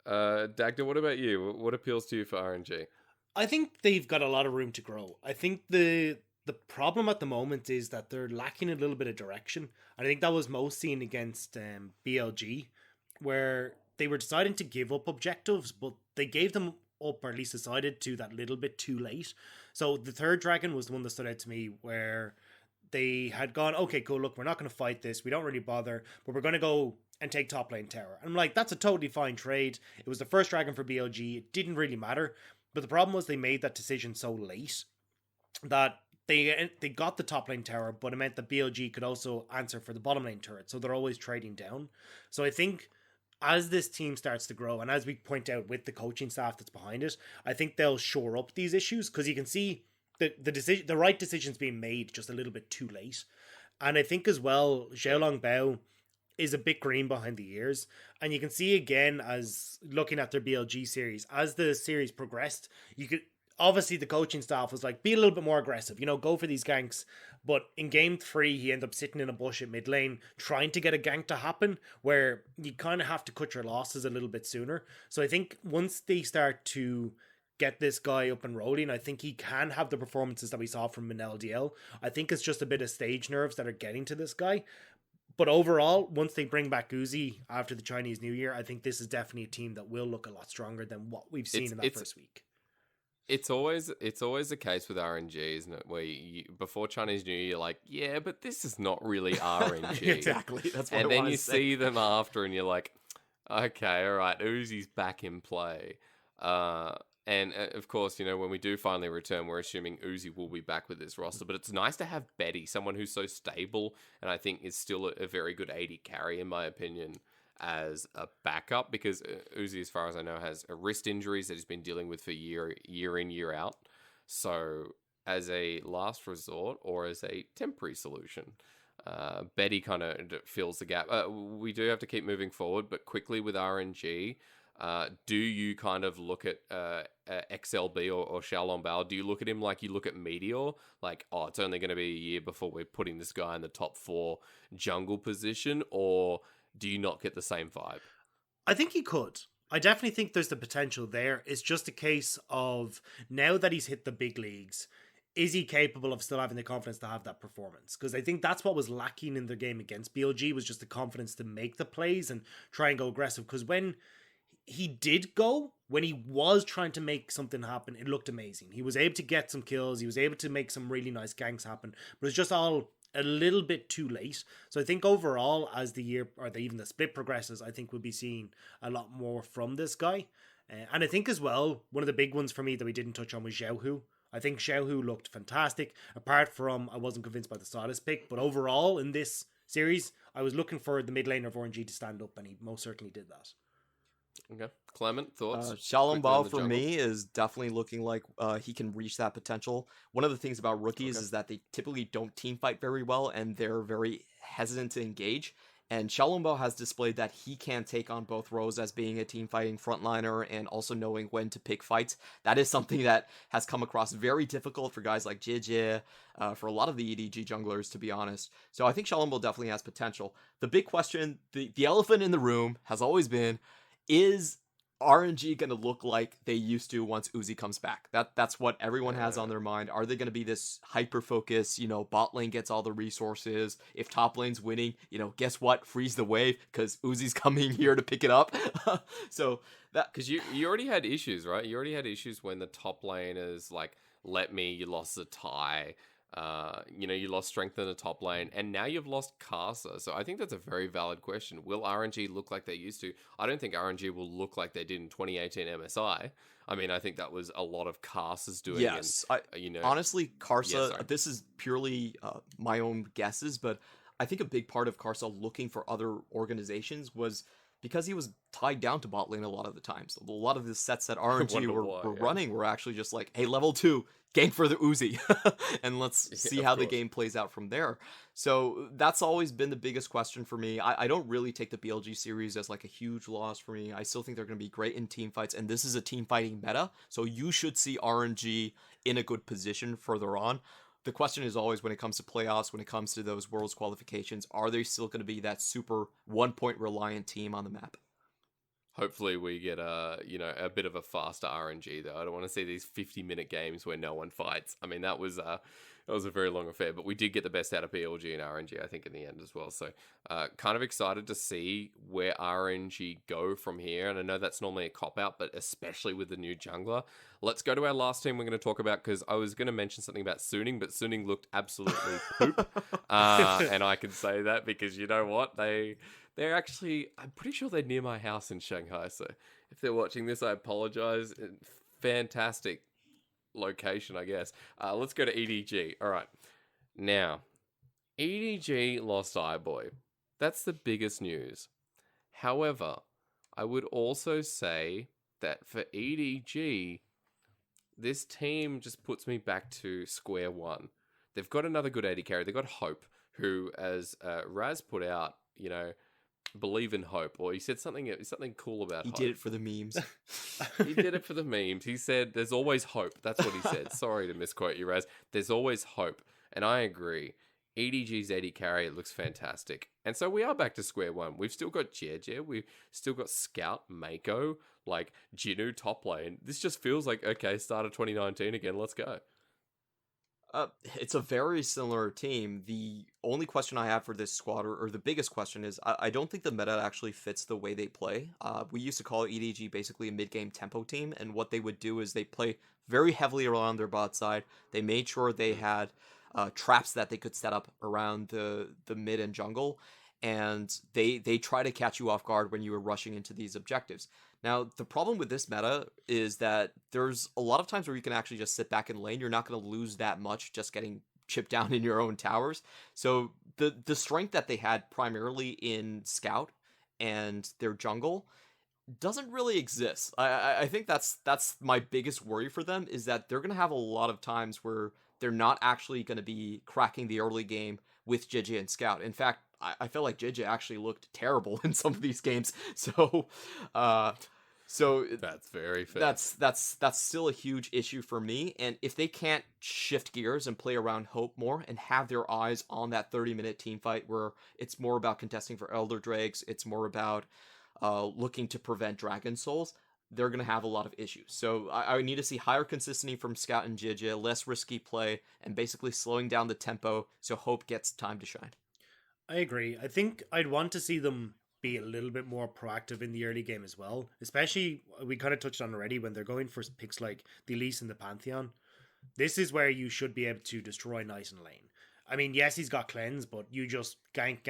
Speaker 1: Dagda, what about you? What appeals to you for RNG?
Speaker 3: I think they've got a lot of room to grow. I think the problem at the moment is that they're lacking a little bit of direction. I think that was most seen against BLG, where they were deciding to give up objectives, but they gave them up, or at least decided to, that little bit too late. So the third dragon was the one that stood out to me, where they had gone, okay, cool, look, we're not going to fight this, we don't really bother, but we're going to go and take top lane tower. I'm like, that's a totally fine trade. It was the first dragon for BLG. It didn't really matter. But the problem was they made that decision so late that they got the top lane tower, but it meant that BLG could also answer for the bottom lane turret. So they're always trading down. So I think as this team starts to grow, and as we point out with the coaching staff that's behind it, I think they'll shore up these issues, because you can see the right decisions being made just a little bit too late. And I think as well, Xiaolong Bao is a bit green behind the ears. And you can see again, as looking at their BLG series, as the series progressed, you could obviously, the coaching staff was like, be a little bit more aggressive, go for these ganks. But in game 3, he ended up sitting in a bush at mid lane trying to get a gank to happen, where you kind of have to cut your losses a little bit sooner. So I think once they start to get this guy up and rolling, I think he can have the performances that we saw from Manel DL. I think it's just a bit of stage nerves that are getting to this guy. But overall, once they bring back Uzi after the Chinese New Year, I think this is definitely a team that will look a lot stronger than what we've seen in that first week.
Speaker 1: It's always the case with RNG, isn't it? Where before Chinese New Year, you're like, yeah, but this is not really RNG.
Speaker 2: Exactly. That's what
Speaker 1: and
Speaker 2: I
Speaker 1: then
Speaker 2: wanna
Speaker 1: you
Speaker 2: say.
Speaker 1: see them after, and you're like, okay, all right, Uzi's back in play. And of course, when we do finally return, we're assuming Uzi will be back with this roster. But it's nice to have Betty, someone who's so stable, and I think is still a very good AD carry, in my opinion, as a backup, because Uzi, as far as I know, has wrist injuries that he's been dealing with for year in, year out. So as a last resort, or as a temporary solution, Betty kind of fills the gap. We do have to keep moving forward, but quickly with RNG, do you kind of look at XLB or Xiaolong Bao? Do you look at him like you look at Meteor? Like, oh, it's only going to be a year before we're putting this guy in the top 4 jungle position? Or do you not get the same vibe?
Speaker 3: I think he could. I definitely think there's the potential there. It's just a case of, now that he's hit the big leagues, is he capable of still having the confidence to have that performance? Because I think that's what was lacking in their game against BLG, was just the confidence to make the plays and try and go aggressive. Because when he did go, when he was trying to make something happen, it looked amazing. He was able to get some kills. He was able to make some really nice ganks happen. But it's just all a little bit too late. So I think overall, as the year, or even the split progresses, I think we'll be seeing a lot more from this guy. And I think as well, one of the big ones for me that we didn't touch on was Xiaohu. I think Xiaohu looked fantastic. Apart from, I wasn't convinced by the Silas pick, but overall in this series, I was looking for the mid laner of RNG to stand up, and he most certainly did that.
Speaker 1: Okay. Clement, thoughts?
Speaker 2: Xiaolong
Speaker 1: Quickly on
Speaker 2: Bao
Speaker 1: the
Speaker 2: for
Speaker 1: jungle?
Speaker 2: me is definitely looking like he can reach that potential. One of the things about rookies
Speaker 1: Okay.
Speaker 2: is that they typically don't team fight very well and they're very hesitant to engage. And Xiaolong Bao has displayed that he can take on both roles as being a team fighting frontliner and also knowing when to pick fights. That is something that has come across very difficult for guys like Jie, for a lot of the EDG junglers, to be honest. So I think Xiaolong Bao definitely has potential. The big question, the elephant in the room, has always been, is RNG going to look like they used to once Uzi comes back? That's what everyone has on
Speaker 1: Yeah.
Speaker 2: their mind. Are they going to be this hyper focus, bot lane gets all the resources, if top lane's winning, guess what, freeze the wave because Uzi's coming here to pick it up. So that
Speaker 1: Because you already had issues, right? You already had issues when the top laners like let me, you lost the tie. You lost strength in the top lane, and now you've lost Karsa. So I think that's a very valid question. Will RNG look like they used to? I don't think RNG will look like they did in 2018 MSI. I mean, I think that was a lot of Karsa's doing.
Speaker 2: yes,
Speaker 1: And,
Speaker 2: honestly, Karsa,
Speaker 1: sorry.
Speaker 2: this is purely my own guesses, but I think a big part of Karsa looking for other organizations was because he was tied down to bot lane a lot of the times. A lot of the sets that RNG
Speaker 1: wonder
Speaker 2: were,
Speaker 1: why,
Speaker 2: were
Speaker 1: yeah.
Speaker 2: running were actually just like, hey, level 2, gank for the Uzi, and let's see
Speaker 1: Of
Speaker 2: how the
Speaker 1: course.
Speaker 2: game plays out from there. So that's always been the biggest question for me. I don't really take the BLG series as like a huge loss for me. I still think they're going to be great in team fights, and this is a team fighting meta, so you should see RNG in a good position further on. The question is always, when it comes to playoffs, when it comes to those worlds qualifications, are they still going to be that super 1 point reliant team on the map?
Speaker 1: Hopefully we get a bit of a faster RNG though. I don't want to see these 50-minute games where no one fights. I mean, that was a very long affair, but we did get the best out of BLG and RNG, I think, in the end as well. So kind of excited to see where RNG go from here. And I know that's normally a cop-out, but especially with the new jungler. Let's go to our last team we're going to talk about, because I was going to mention something about Suning, but Suning looked absolutely poop. And I can say that because you know what? They're actually, I'm pretty sure they're near my house in Shanghai. So if they're watching this, I apologize. Fantastic location, I guess. Let's go to EDG. All right. Now, EDG lost iBoy. That's the biggest news. However, I would also say that for EDG, this team just puts me back to square one. They've got another good AD carry. They've got Hope, who, as Raz put out, believe in hope, or he said something cool about
Speaker 2: He
Speaker 1: hope.
Speaker 2: did it for the memes.
Speaker 1: He did it for the memes. He said there's always hope. That's what he said. Sorry to misquote you, Raz. There's always hope, and I agree. EDG's AD carry looks fantastic, and so we are back to square one. We've still got Jie, we've still got Scout, Meiko, like Jinu top lane. This just feels like, okay, start of 2019 again, let's go.
Speaker 2: It's a very similar team. The only question I have for this squad, or the biggest question, is I don't think the meta actually fits the way they play. We used to call EDG basically a mid-game tempo team, and what they would do is they play very heavily around their bot side. They made sure they had traps that they could set up around the mid and jungle, and they try to catch you off guard when you were rushing into these objectives. Now, the problem with this meta is that there's a lot of times where you can actually just sit back in lane. You're not going to lose that much just getting chipped down in your own towers. So the strength that they had primarily in Scout and their jungle doesn't really exist. I think that's my biggest worry for them, is that they're going to have a lot of times where they're not actually going to be cracking the early game with Jiji and Scout. In fact, I felt like Jiji actually looked terrible in some of these games. So
Speaker 1: That's very fair.
Speaker 2: that's still a huge issue for me. And if they can't shift gears and play around Hope more and have their eyes on that 30-minute team fight where it's more about contesting for Elder Drakes, it's more about looking to prevent Dragon Souls, they're going to have a lot of issues. So I need to see higher consistency from Scout and Jiji, less risky play, and basically slowing down the tempo so Hope gets time to shine.
Speaker 3: I agree. I think I'd want to see them be a little bit more proactive in the early game as well. Especially, we kind of touched on already, when they're going for picks like the Elise and the Pantheon. This is where you should be able to destroy Knight in lane. I mean, yes, he's got cleanse, but you just gank,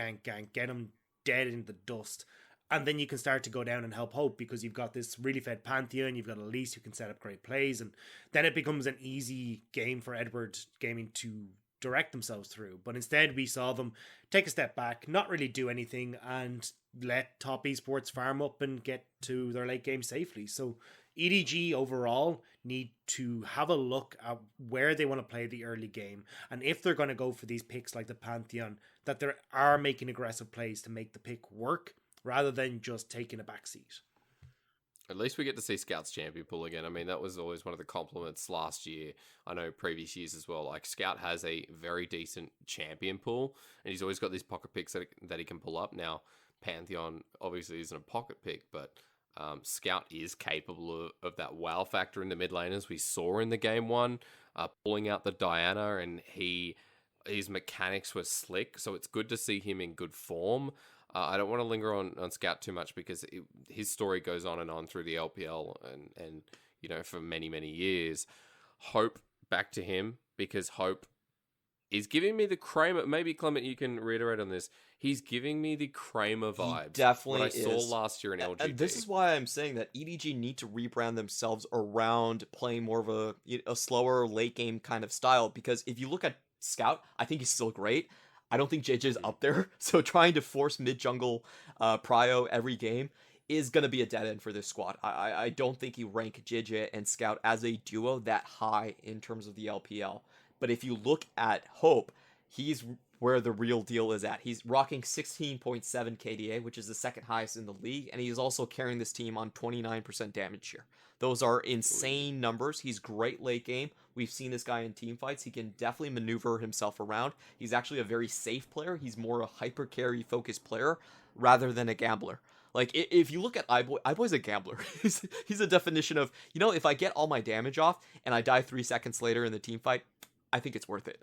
Speaker 3: get him dead in the dust. And then you can start to go down and help Hope, because you've got this really fed Pantheon, you've got Elise who can set up great plays, and then it becomes an easy game for Edward Gaming to direct themselves through. But instead, we saw them take a step back, not really do anything, and let top esports farm up and get to their late game safely. So EDG overall need to have a look at where they want to play the early game, and if they're going to go for these picks like the Pantheon, that they are making aggressive plays to make the pick work rather than just taking a backseat.
Speaker 1: At least we get to see Scout's champion pool again. I mean, that was always one of the compliments last year. I know previous years as well. Like, Scout has a very decent champion pool, and he's always got these pocket picks that he can pull up. Now, Pantheon obviously isn't a pocket pick, but Scout is capable of that wow factor in the mid lane, as we saw in the game one, pulling out the Diana, and his mechanics were slick, so it's good to see him in good form. I don't want to linger on Scout too much because his story goes on and on through the LPL and for many, many years. Hope, back to him, because Hope is giving me the Kramer. Maybe, Clement, you can reiterate on this. He's giving me the Kramer vibes.
Speaker 2: He definitely
Speaker 1: what I saw last year in LGD.
Speaker 2: And this is why I'm saying that EDG need to rebrand themselves around playing more of a slower late game kind of style. Because if you look at Scout, I think he's still great. I don't think JJ is up there, so trying to force mid-jungle prio every game is going to be a dead end for this squad. I don't think you rank JJ and Scout as a duo that high in terms of the LPL. But if you look at Hope, he's where the real deal is at. He's rocking 16.7 KDA, which is the second highest in the league, and he's also carrying this team on 29% damage share. Those are insane numbers. He's great late game. We've seen this guy in team fights. He can definitely maneuver himself around. He's actually a very safe player. He's more a hyper carry focused player rather than a gambler. Like, if you look at iBoy's a gambler. He's a definition of, if I get all my damage off and I die 3 seconds later in the team fight, I think it's worth it.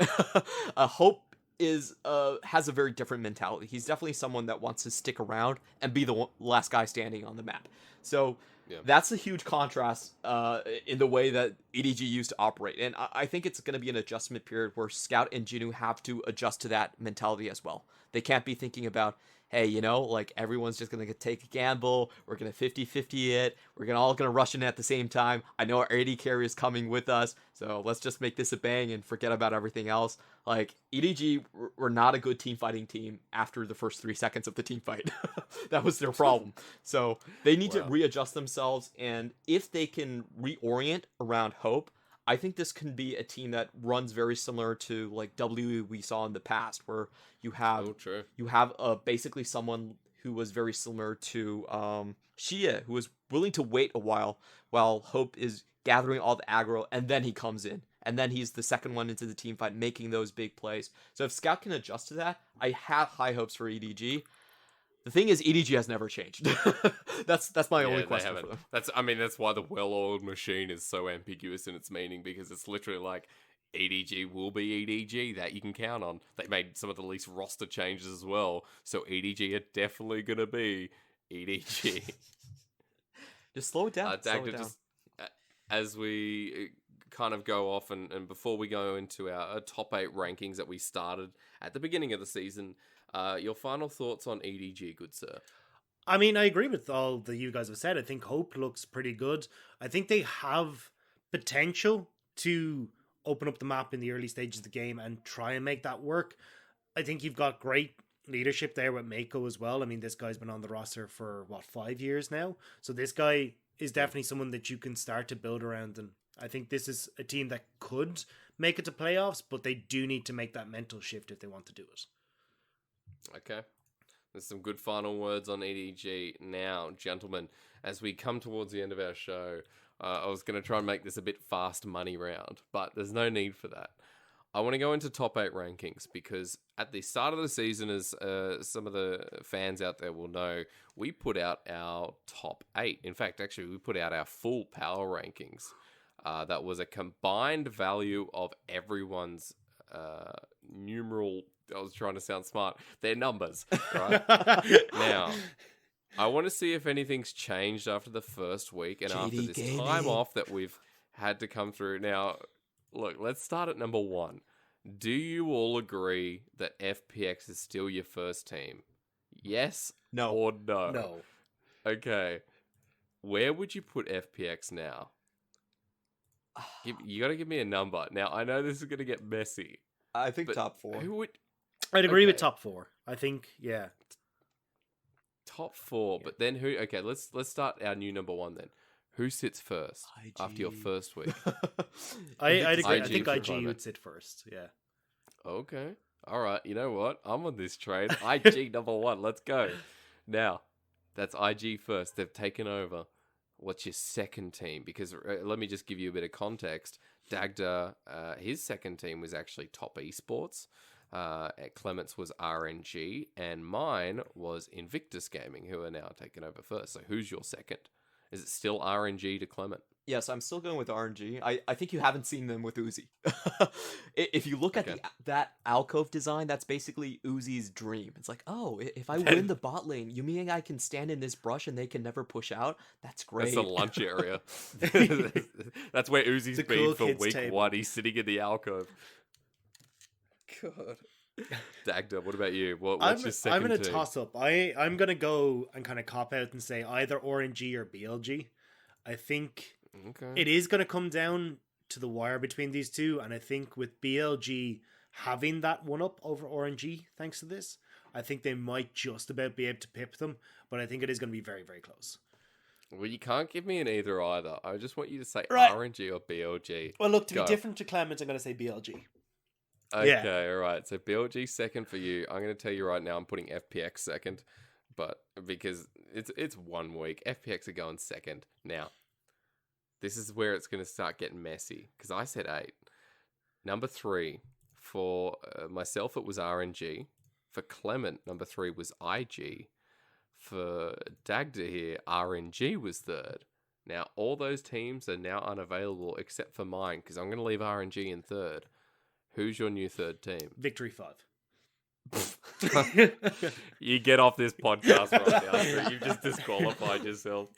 Speaker 2: Hope has a very different mentality. He's definitely someone that wants to stick around and be the last guy standing on the map. So that's a huge contrast in the way that EDG used to operate. And I think it's going to be an adjustment period where Scout and Jinu have to adjust to that mentality as well. They can't be thinking about, hey, like everyone's just going to take a gamble. We're going to 50-50 it. We're all going to rush in at the same time. I know our AD carry is coming with us, so let's just make this a bang and forget about everything else. Like, EDG were not a good team fighting team after the first 3 seconds of the team fight. That was their problem. So they need to readjust themselves, and if they can reorient around Hope, I think this can be a team that runs very similar to like W we saw in the past, where you have basically someone who was very similar to Shia, who was willing to wait a while Hope is gathering all the aggro, and then he comes in, and then he's the second one into the team fight, making those big plays. So if Scout can adjust to that, I have high hopes for EDG. The thing is, EDG has never changed. That's my only question for them.
Speaker 1: That's why the well-oiled machine is so ambiguous in its meaning, because it's literally like EDG will be EDG, that you can count on. They made some of the least roster changes as well, so EDG are definitely going to be EDG.
Speaker 2: Just slow it down.
Speaker 1: Dagda, just as we kind of go off, and before we go into our top 8 rankings that we started at the beginning of the season, your final thoughts on EDG, good sir?
Speaker 3: I mean, I agree with all that you guys have said. I think Hope looks pretty good. I think they have potential to open up the map in the early stages of the game and try and make that work. I think you've got great leadership there with Meiko as well. I mean, this guy's been on the roster for, 5 years now? So this guy is definitely someone that you can start to build around, and I think this is a team that could make it to playoffs, but they do need to make that mental shift if they want to do it.
Speaker 1: Okay. There's some good final words on EDG. Now, gentlemen, as we come towards the end of our show, I was going to try and make this a bit fast money round, but there's no need for that. I want to go into top 8 rankings, because at the start of the season, as some of the fans out there will know, we put out our top 8. In fact, actually, we put out our full power rankings. That was a combined value of everyone's numeral. I was trying to sound smart. Their numbers, right? Now, I want to see if anything's changed after the first week and after this time off that we've had to come through. Now, look, let's start at number 1. Do you all agree that FPX is still your first team? Yes?
Speaker 2: No.
Speaker 1: Or no?
Speaker 3: No.
Speaker 1: Okay. Where would you put FPX now? You got to give me a number. Now, I know this is going to get messy.
Speaker 2: I think
Speaker 1: But
Speaker 2: top 4.
Speaker 1: who would
Speaker 3: I'd agree with
Speaker 1: Okay.
Speaker 3: top 4. I think, yeah.
Speaker 1: top 4?
Speaker 3: Yeah.
Speaker 1: But then who? Okay, let's start our new number 1 then. Who sits first after your
Speaker 2: IG.
Speaker 1: first week?
Speaker 3: I'd agree. I
Speaker 1: IG
Speaker 3: think
Speaker 1: for
Speaker 3: IG
Speaker 1: Clement.
Speaker 3: would sit first. Yeah.
Speaker 1: Okay. All right. You know what? I'm on this train. IG number 1. Let's go. Now, that's IG first. They've taken over. What's your second team? Because let me just give you a bit of context. Dagda, his second team was actually Top Esports. Clement's was RNG, and mine was Invictus Gaming, who are now taking over first. So who's your second? Is it still RNG to Clement?
Speaker 2: Yes, I'm still going with RNG. I think you haven't seen them with Uzi. If you look at
Speaker 1: Okay.
Speaker 2: that alcove design, that's basically Uzi's dream. It's like, oh, if I win the bot lane, you mean I can stand in this brush and they can never push out? That's great.
Speaker 1: That's the lunch area. That's where Uzi's
Speaker 3: The
Speaker 1: been
Speaker 3: cool
Speaker 1: for
Speaker 3: kids
Speaker 1: week
Speaker 3: table.
Speaker 1: 1. He's sitting in the alcove. God. Dagda, what about you? What's your 2nd
Speaker 3: I'm in a
Speaker 1: team?
Speaker 3: toss up. I'm gonna go and kind of cop out and say either RNG or BLG. I think
Speaker 1: Okay.
Speaker 3: it is gonna come down to the wire between these two, and I think with BLG having that one up over RNG thanks to this, I think they might just about be able to pip them. But I think it is gonna be very, very close.
Speaker 1: Well, you can't give me an either either. I just want you to say
Speaker 3: Right.
Speaker 1: RNG or BLG.
Speaker 3: Well, look, to
Speaker 1: Go.
Speaker 3: be different to Clement, I'm gonna say BLG.
Speaker 1: Okay,
Speaker 3: Yeah.
Speaker 1: all right. So BLG second for you. I'm going to tell you right now, I'm putting FPX second, but because it's 1 week, FPX are going second. Now, this is where it's going to start getting messy because I said 8. Number 3 for myself, it was RNG. For Clement, number 3 was IG. For Dagda here, RNG was 3rd. Now, all those teams are now unavailable except for mine because I'm going to leave RNG in 3rd. Who's your new 3rd team?
Speaker 3: Victory 5.
Speaker 1: You get off this podcast right now. So you've just disqualified yourself.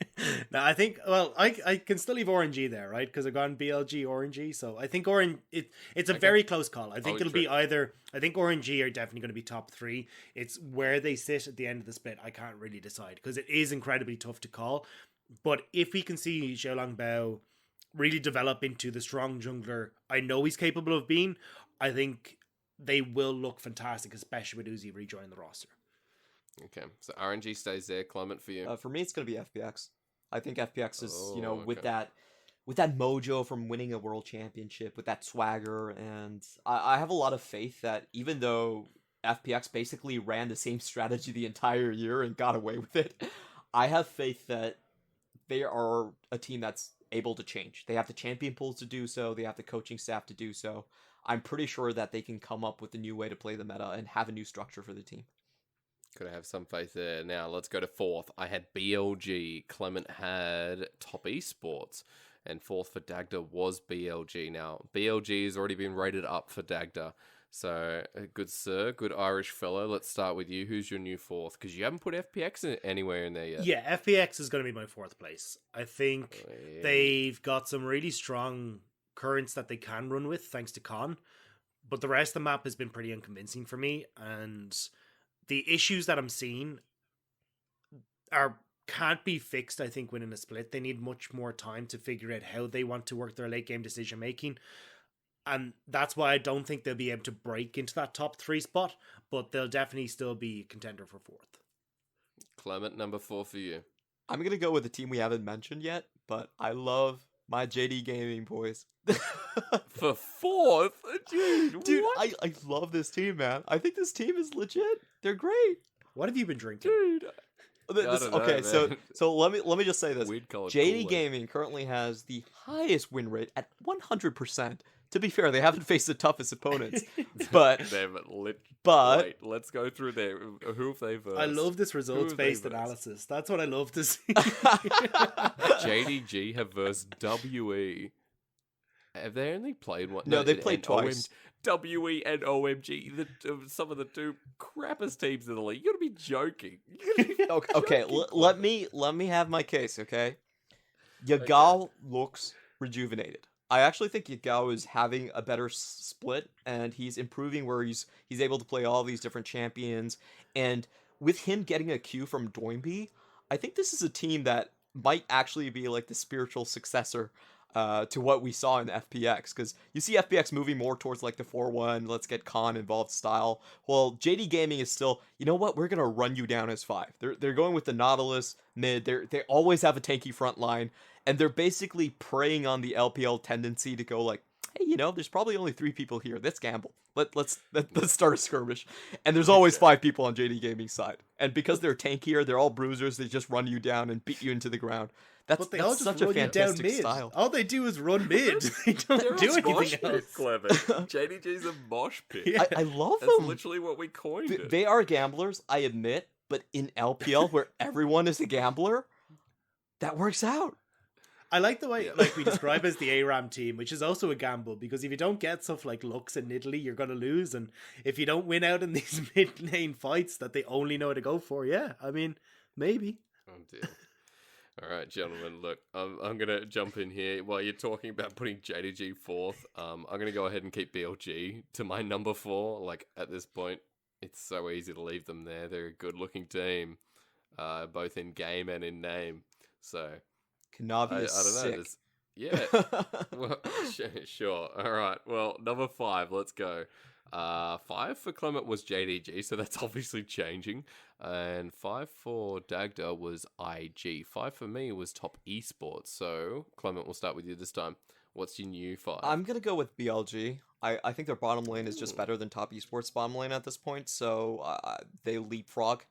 Speaker 3: No, I think. Well, I can still leave RNG there, right? Because I've gone BLG, RNG. So I think it's a very close call. I think
Speaker 1: Oh,
Speaker 3: it'll
Speaker 1: true.
Speaker 3: be either. I think RNG are definitely going to be top 3. It's where they sit at the end of the split. I can't really decide because it is incredibly tough to call. But if we can see Xiaolong Bao really develop into the strong jungler I know he's capable of being, I think they will look fantastic, especially with Uzi rejoining the roster.
Speaker 1: Okay, so RNG stays there. Clement for you.
Speaker 2: For me, it's gonna be FPX. I think FPX is,
Speaker 1: Oh,
Speaker 2: with
Speaker 1: okay.
Speaker 2: that mojo from winning a world championship, with that swagger, and I have a lot of faith that even though FPX basically ran the same strategy the entire year and got away with it, I have faith that they are a team that's able to change. They have the champion pools to do so. They have the coaching staff to do so. I'm pretty sure that they can come up with a new way to play the meta and have a new structure for the team.
Speaker 1: Could have some faith there. Now, let's go to 4th. I had BLG. Clement had Top Esports. And 4th for Dagda was BLG. Now, BLG has already been rated up for Dagda. So, good sir, good Irish fellow. Let's start with you. Who's your new 4th? Because you haven't put FPX anywhere in there yet.
Speaker 3: Yeah, FPX is going to be my 4th place. I think
Speaker 1: Yeah.
Speaker 3: they've got some really strong currents that they can run with, thanks to Con. But the rest of the map has been pretty unconvincing for me, and the issues that I'm seeing can't be fixed, I think, winning a split. They need much more time to figure out how they want to work their late game decision making. And that's why I don't think they'll be able to break into that top 3 spot, but they'll definitely still be a contender for 4th.
Speaker 1: Clement, number 4 for you.
Speaker 2: I'm gonna go with a team we haven't mentioned yet, but I love my JD Gaming boys.
Speaker 1: For 4th? Dude, what?
Speaker 2: I love this team, man. I think this team is legit. They're great.
Speaker 3: What have you been drinking?
Speaker 1: Dude. don't know,
Speaker 2: Okay,
Speaker 1: man.
Speaker 2: so let me just say this.
Speaker 1: Weird colored
Speaker 2: JD
Speaker 1: Kool-Aid.
Speaker 2: Gaming currently has the highest win rate at 100%. To be fair, they haven't faced the toughest opponents, but
Speaker 1: They've
Speaker 2: but
Speaker 1: Wait, let's go through there. Who have they versed?
Speaker 3: I love this results-based
Speaker 1: Who have they
Speaker 3: analysis. That's what I love to see.
Speaker 1: JDG have versed WE. Have they only played one?
Speaker 2: No, they
Speaker 1: and
Speaker 2: played twice.
Speaker 1: WE and OMG, some of the 2 crappest teams in the league. You gotta be joking. You gotta be
Speaker 2: okay,
Speaker 1: joking,
Speaker 2: let
Speaker 1: Clement.
Speaker 2: me have my case, okay? Yagao looks rejuvenated. I actually think Yagao is having a better split, and he's improving where he's able to play all these different champions. And with him getting a Q from Doinby, I think this is a team that might actually be like the spiritual successor to what we saw in FPX, because you see FPX moving more towards like the 4-1, let's get Khan involved style. Well, JD Gaming is still, you know what, we're gonna run you down as 5. They're going with the Nautilus mid. They always have a tanky front line, and they're basically preying on the LPL tendency to go like, hey, you know, there's probably only 3 people here. Let's gamble. Let's start a skirmish. And there's always 5 people on JD Gaming's side. And because they're tankier, they're all bruisers. They just run you down and beat you into the ground. That's such a fantastic style.
Speaker 3: All they do is run mid. They don't do anything else.
Speaker 1: Clever. JDG's a mosh pit.
Speaker 2: Yeah. I love
Speaker 1: That's
Speaker 2: them.
Speaker 1: literally what we coined it.
Speaker 2: They are gamblers, I admit. But in LPL, where everyone is a gambler, that works out.
Speaker 3: I like the way like we describe as the ARAM team, which is also a gamble, because if you don't get stuff like Lux and Italy, you're going to lose. And if you don't win out in these mid-lane fights that they only know how to go for, yeah, I mean, maybe.
Speaker 1: Oh, dear. All right, gentlemen, look, I'm going to jump in here. While you're talking about putting JDG 4th, I'm going to go ahead and keep BLG to my number 4. Like, at this point, it's so easy to leave them there. They're a good-looking team, both in game and in name. So...
Speaker 2: Navi is
Speaker 1: I don't know.
Speaker 2: sick.
Speaker 1: Yeah. Well, sure. All right. Well, number 5. Let's go. 5 for Clement was JDG, so that's obviously changing. And 5 for Dagda was IG. 5 for me was Top Esports. So, Clement, we'll start with you this time. What's your new 5?
Speaker 2: I'm going to go with BLG. I think their bottom lane is just better than Top Esports' bottom lane at this point, so they leapfrog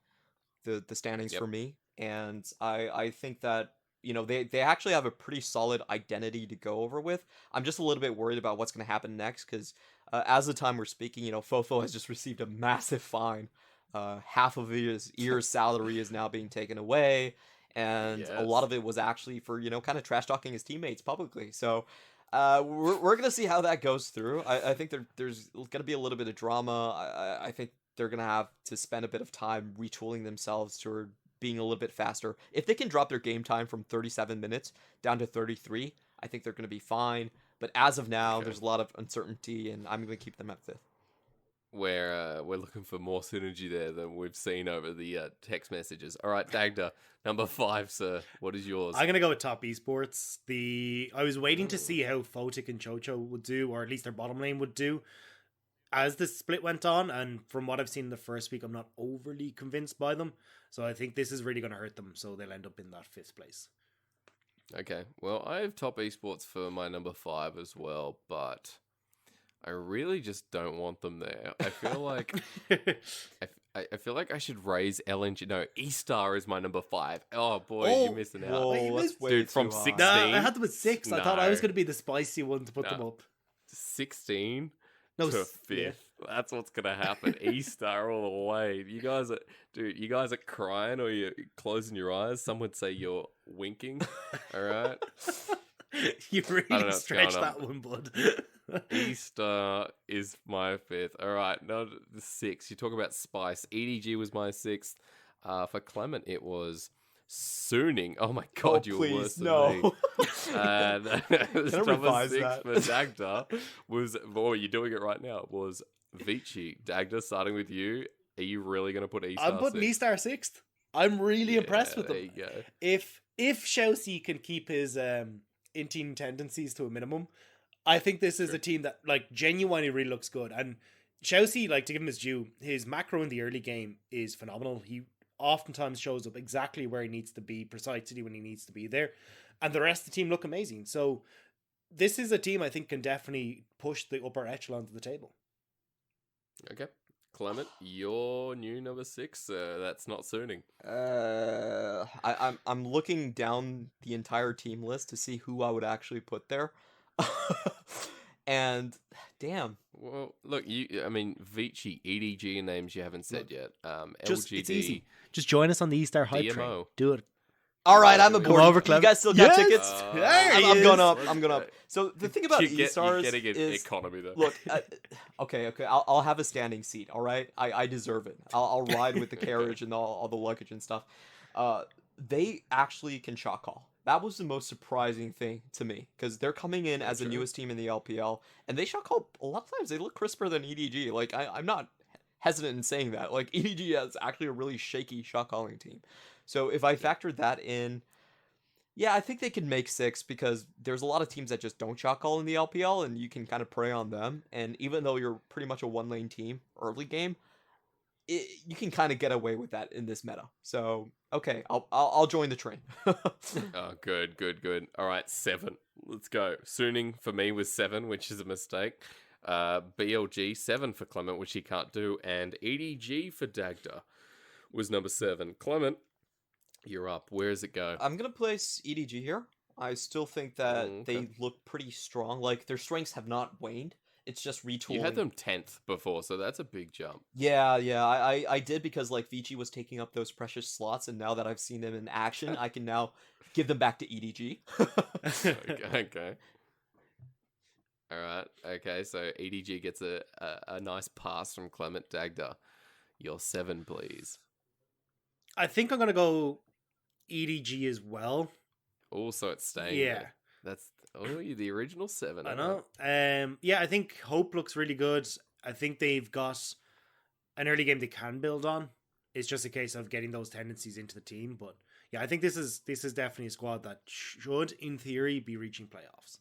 Speaker 2: the standings for me. And I think that, you know, they actually have a pretty solid identity to go over with. I'm just a little bit worried about what's going to happen next, because as the time we're speaking, you know, FoFo has just received a massive fine. Half of his year's salary is now being taken away, and a lot of it was actually for, you know, kind of trash talking his teammates publicly. So we're going to see how that goes through. I think there's going to be a little bit of drama. I think they're going to have to spend a bit of time retooling themselves toward being a little bit faster. If they can drop their game time from 37 minutes down to 33, I think they're going to be fine. But as of now, there's a lot of uncertainty, and I'm going to keep them at 5th.
Speaker 1: We're looking for more synergy there than we've seen over the text messages. All right, Dagda, number 5, sir. What is yours?
Speaker 3: I'm going to go with Top Esports. I was waiting to see how Photic and Chocho would do, or at least their bottom lane would do, as the split went on, and from what I've seen in the first week, I'm not overly convinced by them. So I think this is really going to hurt them, so they'll end up in that 5th place.
Speaker 1: Okay, well, I have Top Esports for my number 5 as well, but I really just don't want them there. I feel like I feel like I should raise LNG. No, Estar is my number 5. Oh boy, you're missing out.
Speaker 2: Whoa,
Speaker 1: Dude, from 16.
Speaker 3: Nah, I had them at 6. I thought I was going to be the spicy one to put them up.
Speaker 1: 16
Speaker 3: no,
Speaker 1: to 5th. Yeah. That's what's gonna happen. Estar all the way. You guys are crying, or you're closing your eyes. Some would say you're winking. All right.
Speaker 3: You really stretched that one, bud.
Speaker 1: Estar is my 5th. All right, no, the 6th. You talk about spice. EDG was my 6th. For Clement, it was Sooning. Oh my god, you were worse than me. And number 6 for Dagda was, you're doing it right now, was Vici. Dagda, starting with you. Are you really going to put Estar
Speaker 3: I'm putting Estar 6th. I'm really impressed with them.
Speaker 1: There you go.
Speaker 3: If Xiaoxi can keep his inting tendencies to a minimum, I think this is a team that like genuinely really looks good. And Xiaoxi, like, to give him his due, his macro in the early game is phenomenal. He oftentimes shows up exactly where he needs to be, precisely when he needs to be there. And the rest of the team look amazing. So this is a team I think can definitely push the upper echelons of the table.
Speaker 1: Okay. Clement, your new number 6, that's not Sooning.
Speaker 2: I'm looking down the entire team list to see who I would actually put there. And damn.
Speaker 1: Well, look, Vici, EDG names you haven't said yet.
Speaker 3: Just,
Speaker 1: LGD.
Speaker 3: it's easy. Just join us on the Estar hype train. Do it.
Speaker 2: All right, I'm aboard.
Speaker 3: Over,
Speaker 2: you guys still got tickets? I'm going up.
Speaker 1: Let's
Speaker 2: I'm going up. So the thing about Estars is
Speaker 1: economy though.
Speaker 2: Look, okay. I'll have a standing seat. All right, I deserve it. I'll ride with the carriage and all the luggage and stuff. They actually can shot call. That was the most surprising thing to me, because they're coming in as the newest team in the LPL, and they shot call a lot of times. They look crisper than EDG. Like I'm not hesitant in saying that. Like EDG is actually a really shaky shot calling team. So if I factor that in, Yeah, I think they can make 6 because there's a lot of teams that just don't shot call in the LPL, and you can kind of prey on them. And even though you're pretty much a one-lane team early game, you can kind of get away with that in this meta. So, okay, I'll join the train.
Speaker 1: Oh, good. All right, 7. Let's go. Suning for me was 7, which is a mistake. BLG 7 for Clement, which he can't do, and EDG for Dagda was number 7. Clement, you're up. Where does it go?
Speaker 2: I'm gonna place EDG here. I still think that
Speaker 1: Okay.
Speaker 2: they look pretty strong. Like, their strengths have not waned. It's just retooling.
Speaker 1: You had them 10th before, so that's a big jump.
Speaker 2: Yeah, I did because like Vici was taking up those precious slots, and now that I've seen them in action, I can now give them back to EDG.
Speaker 1: Okay. All right. Okay, so EDG gets a nice pass from Clement. Dagda. Your 7, please.
Speaker 3: I think I'm gonna go EDG as well.
Speaker 1: Oh, so it's staying
Speaker 3: Yeah.
Speaker 1: there. That's you're the original 7.
Speaker 3: I know. Yeah, I think Hope looks really good. I think they've got an early game they can build on. It's just a case of getting those tendencies into the team. But yeah, I think this is definitely a squad that should, in theory, be reaching playoffs.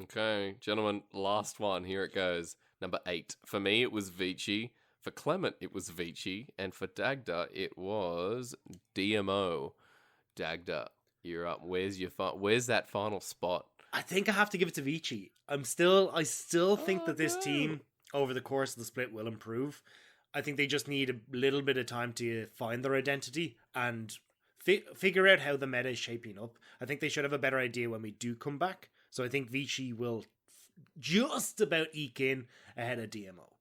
Speaker 1: Okay, gentlemen, last one. Here it goes. Number 8. For me, it was Vici. For Clement, it was Vici. And for Dagda, it was DMO. Dagda, you're up. Where's that final spot?
Speaker 3: I think I have to give it to Vici. I still think that this team over the course of the split will improve. I think they just need a little bit of time to find their identity and figure out how the meta is shaping up. I think they should have a better idea when we do come back. So I think Vici will just about eke in ahead of DMO.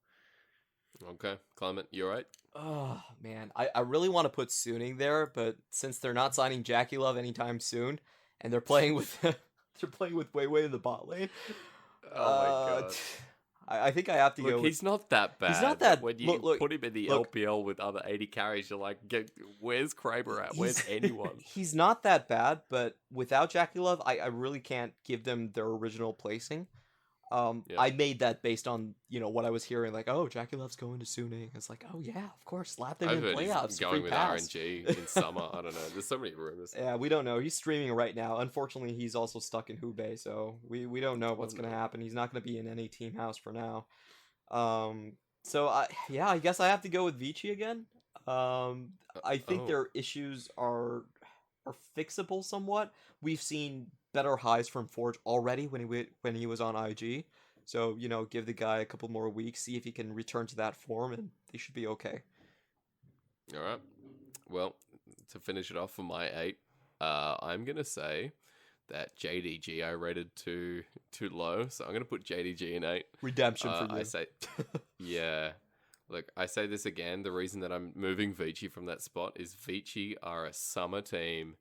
Speaker 1: Okay, Clement, you alright?
Speaker 2: Oh man, I really want to put Suning there, but since they're not signing Jackie Love anytime soon, and they're playing with Wei Wei in the bot lane,
Speaker 1: Oh my god.
Speaker 2: I think I have to go.
Speaker 1: He's not that bad.
Speaker 2: He's not that-
Speaker 1: When you
Speaker 2: look,
Speaker 1: put him in the
Speaker 2: look.
Speaker 1: LPL with other 80 carries, you're like, where's Kraber at? Where's anyone?
Speaker 2: He's not that bad, but without Jackie Love, I really can't give them their original placing.
Speaker 1: Yeah.
Speaker 2: I made that based on what I was hearing, like, oh, Jackie Love's going to Suning. It's like, oh yeah, of course, slap them
Speaker 1: I've
Speaker 2: in
Speaker 1: heard
Speaker 2: playoffs.
Speaker 1: he's going
Speaker 2: free
Speaker 1: with
Speaker 2: pass.
Speaker 1: RNG in summer. I don't know. There's so many rumors.
Speaker 2: Yeah, we don't know. He's streaming right now. Unfortunately, he's also stuck in Hubei, so we don't know what's gonna happen. He's not gonna be in any team house for now. So I guess I have to go with Vici again. I think their issues are fixable somewhat. We've seen better highs from Forge already when he was on IG. So, give the guy a couple more weeks, see if he can return to that form, and they should be okay.
Speaker 1: All right. Well, to finish it off for my 8, I'm going to say that JDG I rated too low, so I'm going to put JDG in 8.
Speaker 2: Redemption for you.
Speaker 1: I say, yeah. Look, I say this again. The reason that I'm moving Vici from that spot is Vici are a summer team,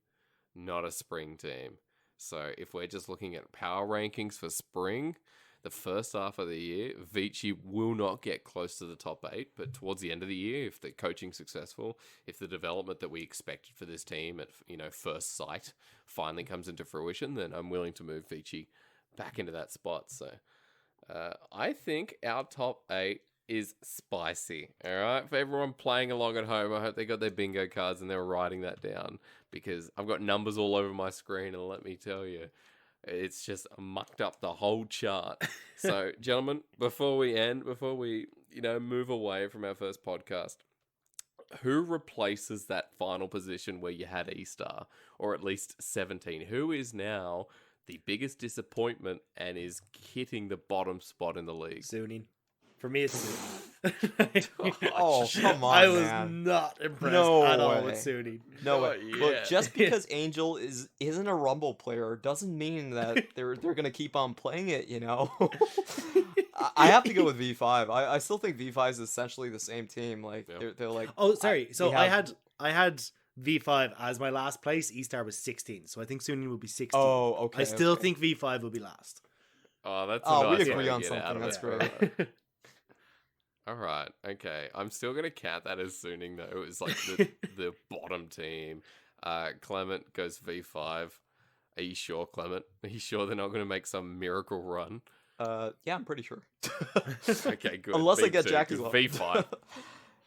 Speaker 1: not a spring team. So if we're just looking at power rankings for spring, the first half of the year, Vici will not get close to the top 8, but towards the end of the year, if the coaching's successful, if the development that we expected for this team at first sight finally comes into fruition, then I'm willing to move Vici back into that spot. So I think our top 8 is spicy. All right, for everyone playing along at home, I hope they got their bingo cards and they're writing that down, because I've got numbers all over my screen, and let me tell you, it's just mucked up the whole chart. So, gentlemen, before we move away from our first podcast, who replaces that final position where you had E-Star, or at least 17? Who is now the biggest disappointment and is hitting the bottom spot in the league?
Speaker 3: Suning. For me, it's Suning.
Speaker 2: Oh, come on,
Speaker 3: I was
Speaker 2: man.
Speaker 3: not impressed
Speaker 2: No
Speaker 3: at all
Speaker 2: way.
Speaker 3: with Suning.
Speaker 2: No
Speaker 1: Not
Speaker 2: way.
Speaker 1: yet.
Speaker 2: Look, just because Angel isn't a Rumble player doesn't mean that they're gonna keep on playing it. I have to go with V5. I still think V5 is essentially the same team. Like
Speaker 1: Yeah.
Speaker 2: they're like.
Speaker 3: Oh, sorry. So
Speaker 2: we
Speaker 3: I
Speaker 2: have-
Speaker 3: had V5 as my last place. E-Star was 16, so I think Suning will be 16.
Speaker 2: Oh, okay.
Speaker 3: I still
Speaker 2: okay.
Speaker 3: think V5 will be last.
Speaker 1: Oh, that's
Speaker 2: Oh,
Speaker 1: a
Speaker 2: we
Speaker 1: nice
Speaker 2: agree
Speaker 1: way to
Speaker 2: on
Speaker 1: get
Speaker 2: something,
Speaker 1: out of
Speaker 2: that's
Speaker 1: it.
Speaker 2: great.
Speaker 1: All right, okay. I'm still gonna count that as Suning though. It's like the bottom team. Clement goes V5. Are you sure, Clement? Are you sure they're not gonna make some miracle run?
Speaker 2: Yeah, I'm pretty sure.
Speaker 1: Okay, good.
Speaker 2: Unless I
Speaker 1: Me
Speaker 2: get
Speaker 1: too,
Speaker 2: Jackie
Speaker 1: 'cause
Speaker 2: Love.
Speaker 1: V5.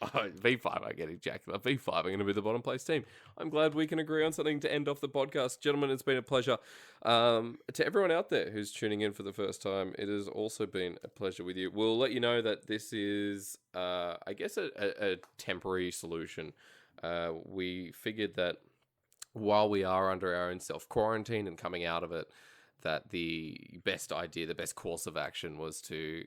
Speaker 1: V5 are getting Jackler. V5 are going to be the bottom place team. I'm glad we can agree on something to end off the podcast. Gentlemen, it's been a pleasure. To everyone out there who's tuning in for the first time, it has also been a pleasure with you. We'll let you know that this is, I guess, a temporary solution. We figured that while we are under our own self-quarantine and coming out of it, that the best idea, the best course of action was to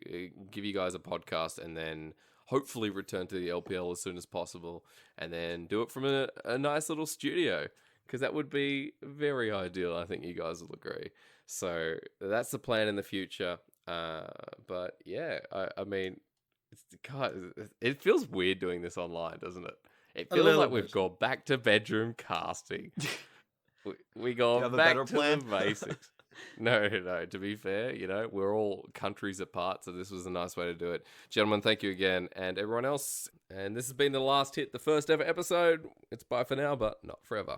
Speaker 1: give you guys a podcast and then hopefully return to the LPL as soon as possible and then do it from a nice little studio, because that would be very ideal. I think you guys will agree. So that's the plan in the future. But yeah, I mean, God, it feels weird doing this online, doesn't it? It feels like we've gone back to bedroom casting. we go back to the basics. No, to be fair, we're all countries apart, so this was a nice way to do it. Gentlemen, thank you again, and everyone else. And this has been the last hit, the first ever episode. It's bye for now, but not forever.